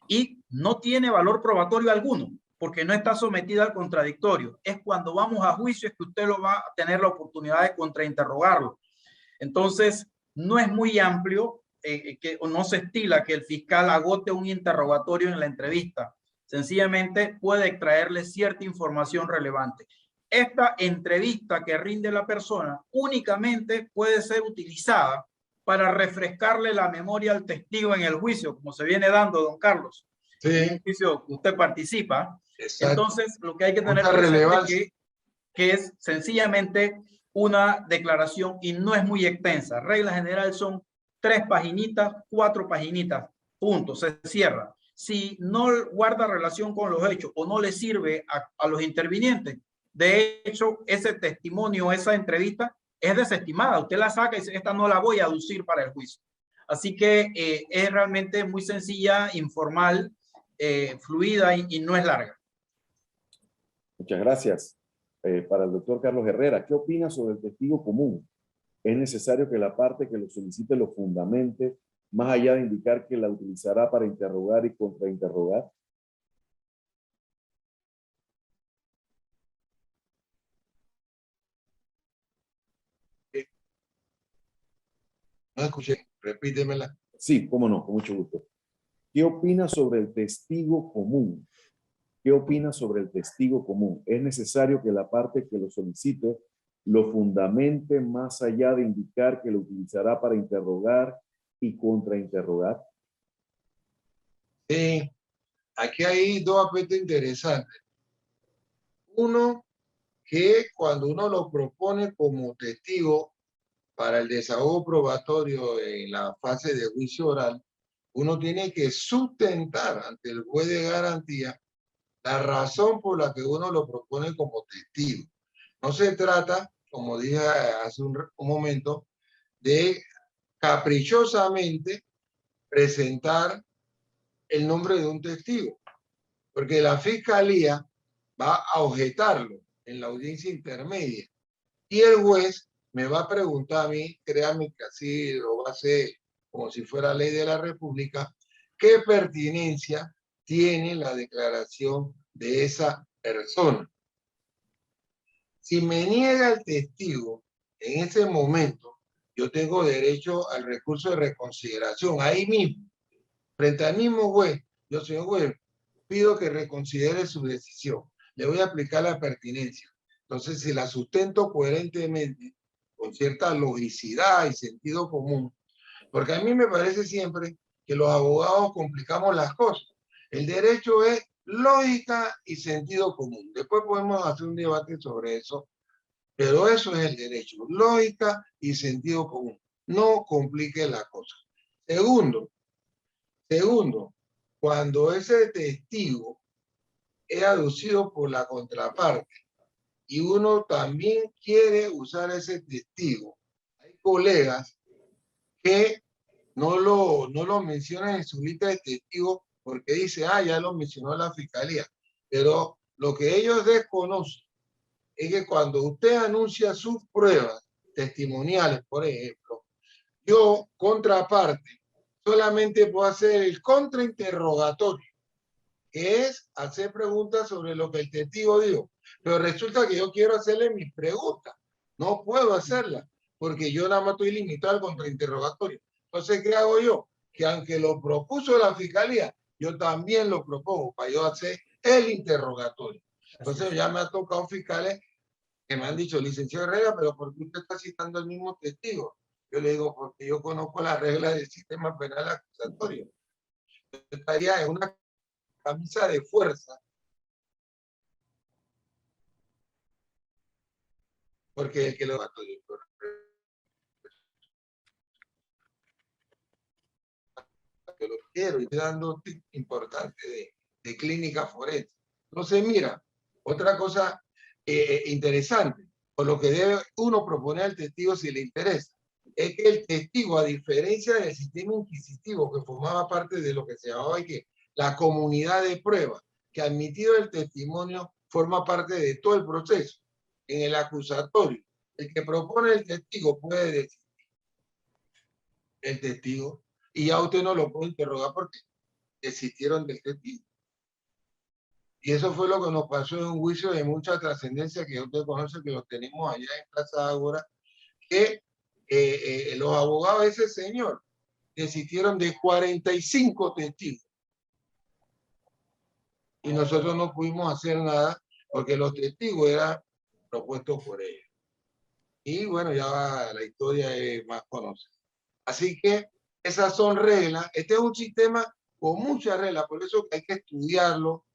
y no tiene valor probatorio alguno, porque no está sometida al contradictorio. Es cuando vamos a juicio es que usted lo va a tener la oportunidad de contrainterrogarlo. Entonces, no es muy amplio, o no se estila que el fiscal agote un interrogatorio en la entrevista. Sencillamente puede extraerle cierta información relevante. Esta entrevista que rinde la persona únicamente puede ser utilizada para refrescarle la memoria al testigo en el juicio, como se viene dando, don Carlos. Sí. En un juicio que usted participa. Exacto. Entonces, lo que hay que tener Mucha presente que es sencillamente una declaración y no es muy extensa. Regla general son 3 paginitas, 4 paginitas, punto, se cierra. Si no guarda relación con los hechos o no le sirve a los intervinientes, de hecho, ese testimonio, esa entrevista es desestimada. Usted la saca y dice, esta no la voy a aducir para el juicio. Así que es realmente muy sencilla, informal, fluida y no es larga. Muchas gracias. Para el doctor Carlos Herrera, ¿qué opina sobre el testigo común? ¿Es necesario que la parte que lo solicite lo fundamente, más allá de indicar que la utilizará para interrogar y contrainterrogar? No escuché, repítemela. Sí, cómo no, con mucho gusto. ¿Qué opina sobre el testigo común? ¿Qué opina sobre el testigo común? ¿Es necesario que la parte que lo solicite lo fundamente más allá de indicar que lo utilizará para interrogar y contrainterrogar? Sí, aquí hay dos aspectos interesantes. Uno, que cuando uno lo propone como testigo para el desahogo probatorio en la fase de juicio oral, uno tiene que sustentar ante el juez de garantía la razón por la que uno lo propone como testigo. No se trata, como dije hace un momento, de caprichosamente presentar el nombre de un testigo, porque la fiscalía va a objetarlo en la audiencia intermedia y el juez me va a preguntar a mí, créame que así lo va a hacer como si fuera ley de la República, qué pertinencia tiene la declaración de esa persona. Si me niega el testigo en ese momento, yo tengo derecho al recurso de reconsideración ahí mismo, frente al mismo juez. Yo, señor juez, pido que reconsidere su decisión. Le voy a aplicar la pertinencia. Entonces, si la sustento coherentemente, con cierta logicidad y sentido común, porque a mí me parece siempre que los abogados complicamos las cosas. El derecho es lógica y sentido común. Después podemos hacer un debate sobre eso, pero eso es el derecho, lógica y sentido común. No complique la cosa. Segundo, cuando ese testigo es aducido por la contraparte y uno también quiere usar ese testigo, hay colegas que no lo mencionan en su lista de testigos porque dice, ya lo mencionó la fiscalía. Pero lo que ellos desconocen es que cuando usted anuncia sus pruebas testimoniales, por ejemplo, yo, contraparte, solamente puedo hacer el contrainterrogatorio, que es hacer preguntas sobre lo que el testigo dijo. Pero resulta que yo quiero hacerle mis preguntas. No puedo hacerlas, porque yo nada más estoy limitado al contrainterrogatorio. Entonces, ¿qué hago yo? Que aunque lo propuso la fiscalía, yo también lo propongo para yo hacer el interrogatorio. Entonces, ya me ha tocado fiscales que me han dicho, licenciado Herrera, pero ¿por qué usted está citando al mismo testigo? Yo le digo, porque yo conozco las reglas del sistema penal acusatorio. Yo estaría en una camisa de fuerza, porque el que lo quiero y estoy dando un tip importante de clínica forense. Entonces, mira, otra cosa interesante, por lo que debe uno proponer al testigo si le interesa, es que el testigo, a diferencia del sistema inquisitivo que formaba parte de lo que se llamaba que la comunidad de pruebas, que admitido el testimonio forma parte de todo el proceso. En el acusatorio, El que propone el testigo puede decir el testigo y ya usted no lo puede interrogar porque desistieron del testigo. Y eso fue lo que nos pasó en un juicio de mucha trascendencia que usted conoce, que lo tenemos allá en Plaza Ágora, que los abogados de ese señor desistieron de 45 testigos. Y nosotros no pudimos hacer nada porque los testigos eran propuestos por ellos. Y bueno, ya la historia es más conocida. Así que esas son reglas. Este es un sistema con muchas reglas, por eso hay que estudiarlo,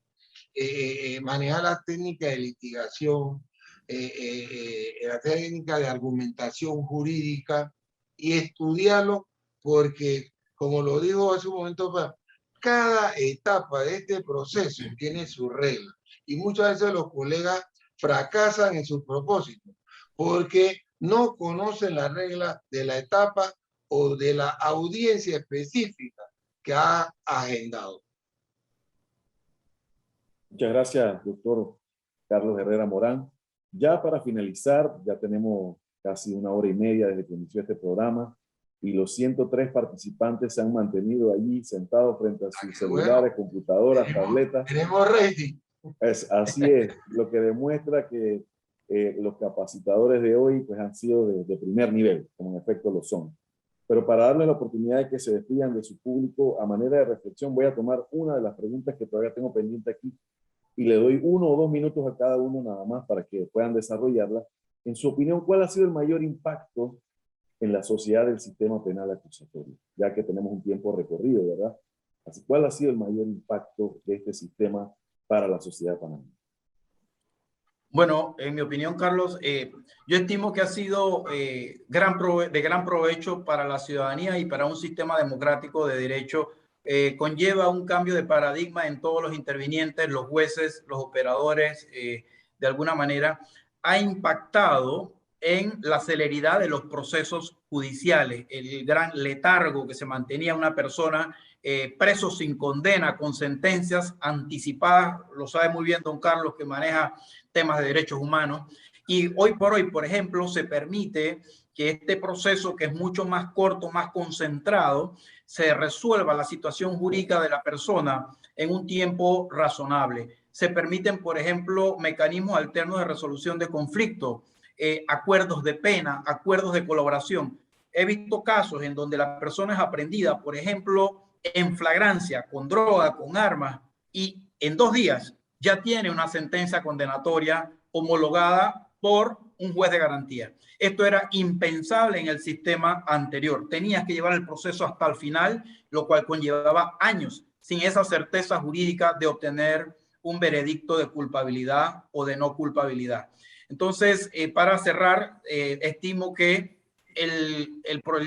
manejar la técnica de litigación, la técnica de argumentación jurídica y estudiarlo porque, como lo digo hace un momento, cada etapa de este proceso tiene su regla y muchas veces los colegas fracasan en sus propósitos porque no conocen la regla de la etapa o de la audiencia específica que ha agendado. Muchas gracias, doctor Carlos Herrera Morán. Ya para finalizar, ya tenemos casi 1 hora y media desde que inició este programa y los 103 participantes se han mantenido allí sentados frente a sus celulares, computadoras, tabletas. Tenemos rating. Así es, lo que demuestra que los capacitadores de hoy pues, han sido de primer nivel, como en efecto lo son. Pero para darles la oportunidad de que se despidan de su público, a manera de reflexión, voy a tomar una de las preguntas que todavía tengo pendiente aquí y le doy 1 o 2 minutos a cada uno nada más para que puedan desarrollarla. En su opinión, ¿cuál ha sido el mayor impacto en la sociedad del sistema penal acusatorio? Ya que tenemos un tiempo recorrido, ¿verdad? Así, ¿cuál ha sido el mayor impacto de este sistema para la sociedad panameña? Bueno, en mi opinión, Carlos, yo estimo que ha sido de gran provecho para la ciudadanía y para un sistema democrático de derecho. Conlleva un cambio de paradigma en todos los intervinientes, los jueces, los operadores, de alguna manera, ha impactado en la celeridad de los procesos judiciales, el gran letargo que se mantenía una persona preso sin condena, con sentencias anticipadas, lo sabe muy bien don Carlos, que maneja temas de derechos humanos, y hoy por hoy, por ejemplo, se permite que este proceso, que es mucho más corto, más concentrado, se resuelva la situación jurídica de la persona en un tiempo razonable. Se permiten, por ejemplo, mecanismos alternos de resolución de conflictos, acuerdos de pena, acuerdos de colaboración. He visto casos en donde la persona es aprendida, por ejemplo, en flagrancia, con droga, con armas, y en 2 días ya tiene una sentencia condenatoria homologada por un juez de garantía. Esto era impensable en el sistema anterior. Tenías que llevar el proceso hasta el final, lo cual conllevaba años sin esa certeza jurídica de obtener un veredicto de culpabilidad o de no culpabilidad. Entonces, para cerrar, estimo que el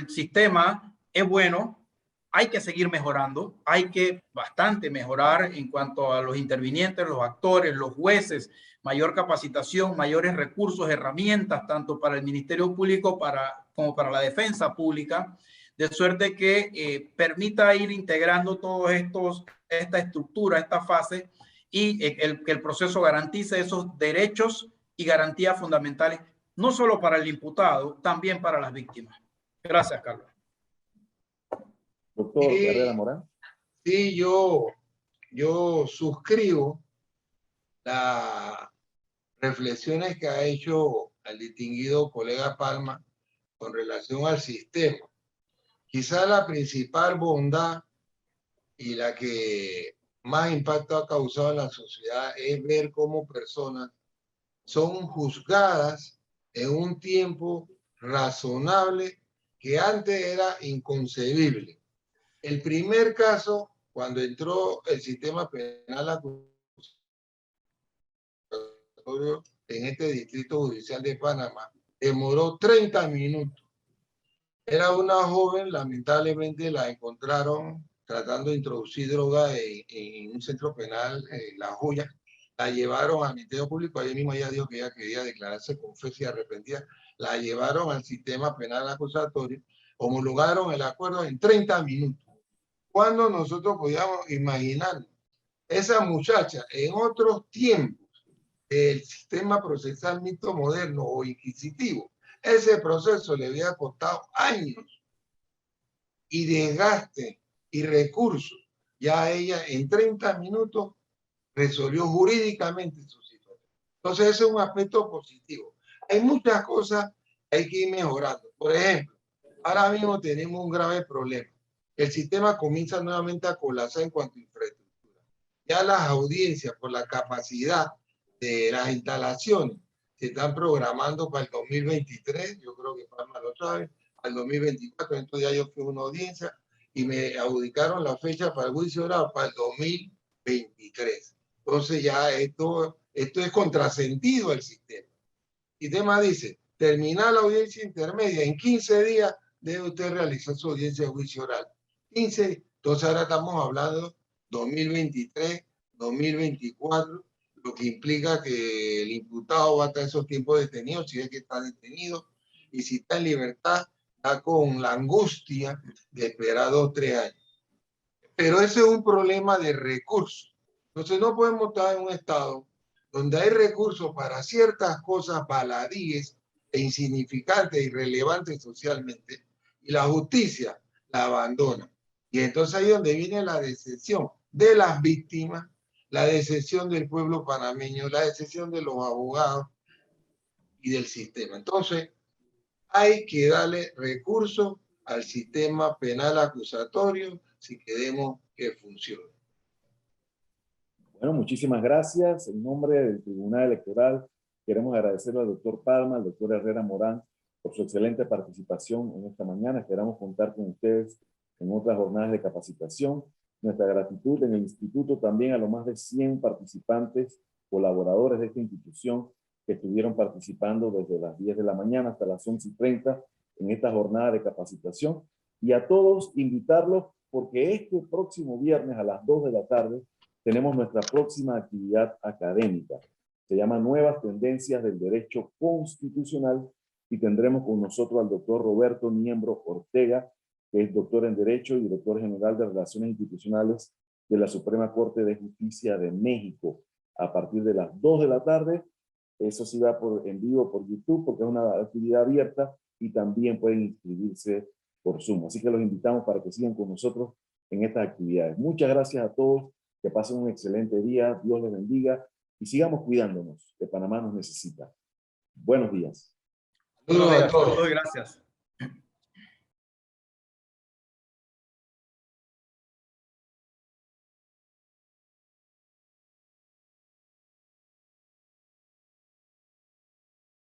sistema es bueno. Hay que seguir mejorando, hay que bastante mejorar en cuanto a los intervinientes, los actores, los jueces, mayor capacitación, mayores recursos, herramientas, tanto para el Ministerio Público como para la defensa pública, de suerte que permita ir integrando todos esta estructura, esta fase, y que el proceso garantice esos derechos y garantías fundamentales, no solo para el imputado, también para las víctimas. Gracias, Carlos. Doctor Herrera Morán. Sí, yo suscribo las reflexiones que ha hecho el distinguido colega Palma con relación al sistema. Quizá la principal bondad y la que más impacto ha causado en la sociedad es ver cómo personas son juzgadas en un tiempo razonable que antes era inconcebible. El primer caso, cuando entró el sistema penal acusatorio en este distrito judicial de Panamá, demoró 30 minutos. Era una joven, lamentablemente la encontraron tratando de introducir droga en un centro penal, La Joya. La llevaron al Ministerio Público, ahí mismo ella dijo que ella quería declararse confesa y arrepentida. La llevaron al sistema penal acusatorio, homologaron el acuerdo en 30 minutos. ¿Cuándo nosotros podíamos imaginar esa muchacha en otros tiempos del sistema procesal mixto moderno o inquisitivo? Ese proceso le había costado años y desgaste y recursos. Ya ella en 30 minutos resolvió jurídicamente su situación. Entonces ese es un aspecto positivo. Hay muchas cosas que hay que ir mejorando. Por ejemplo, ahora mismo tenemos un grave problema. El sistema comienza nuevamente a colapsar en cuanto a infraestructura. Ya las audiencias por la capacidad de las instalaciones se están programando para el 2023, yo creo que Palma lo sabe, al 2024, entonces ya yo fui a una audiencia y me adjudicaron la fecha para el juicio oral para el 2023. Entonces ya esto es contrasentido el sistema. El sistema dice, terminar la audiencia intermedia en 15 días, debe usted realizar su audiencia de juicio oral. 15, entonces ahora estamos hablando 2023, 2024, lo que implica que el imputado va a estar esos tiempos detenido, si es que está detenido, y si está en libertad, está con la angustia de esperar 2 o 3 años. Pero ese es un problema de recursos. Entonces no podemos estar en un estado donde hay recursos para ciertas cosas baladíes e insignificantes e irrelevantes socialmente, y la justicia la abandona. Y entonces ahí es donde viene la decepción de las víctimas, la decepción del pueblo panameño, la decepción de los abogados y del sistema. Entonces hay que darle recursos al sistema penal acusatorio si queremos que funcione. Bueno, muchísimas gracias. En nombre del Tribunal Electoral, queremos agradecerle al doctor Palma, al doctor Herrera Morán, por su excelente participación en esta mañana. Esperamos contar con ustedes en otras jornadas de capacitación. Nuestra gratitud en el instituto también a los más de 100 participantes, colaboradores de esta institución que estuvieron participando desde las 10 de la mañana hasta las 11:30 en esta jornada de capacitación. Y a todos invitarlos porque este próximo viernes a las 2 de la tarde tenemos nuestra próxima actividad académica. Se llama Nuevas Tendencias del Derecho Constitucional y tendremos con nosotros al doctor Roberto Niembro Ortega, que es doctor en Derecho y director general de Relaciones Institucionales de la Suprema Corte de Justicia de México, a partir de las 2 de la tarde. Eso sí va en vivo por YouTube porque es una actividad abierta y también pueden inscribirse por Zoom. Así que los invitamos para que sigan con nosotros en estas actividades. Muchas gracias a todos. Que pasen un excelente día. Dios les bendiga y sigamos cuidándonos, que Panamá nos necesita. Buenos días. Buenos días, saludos y gracias.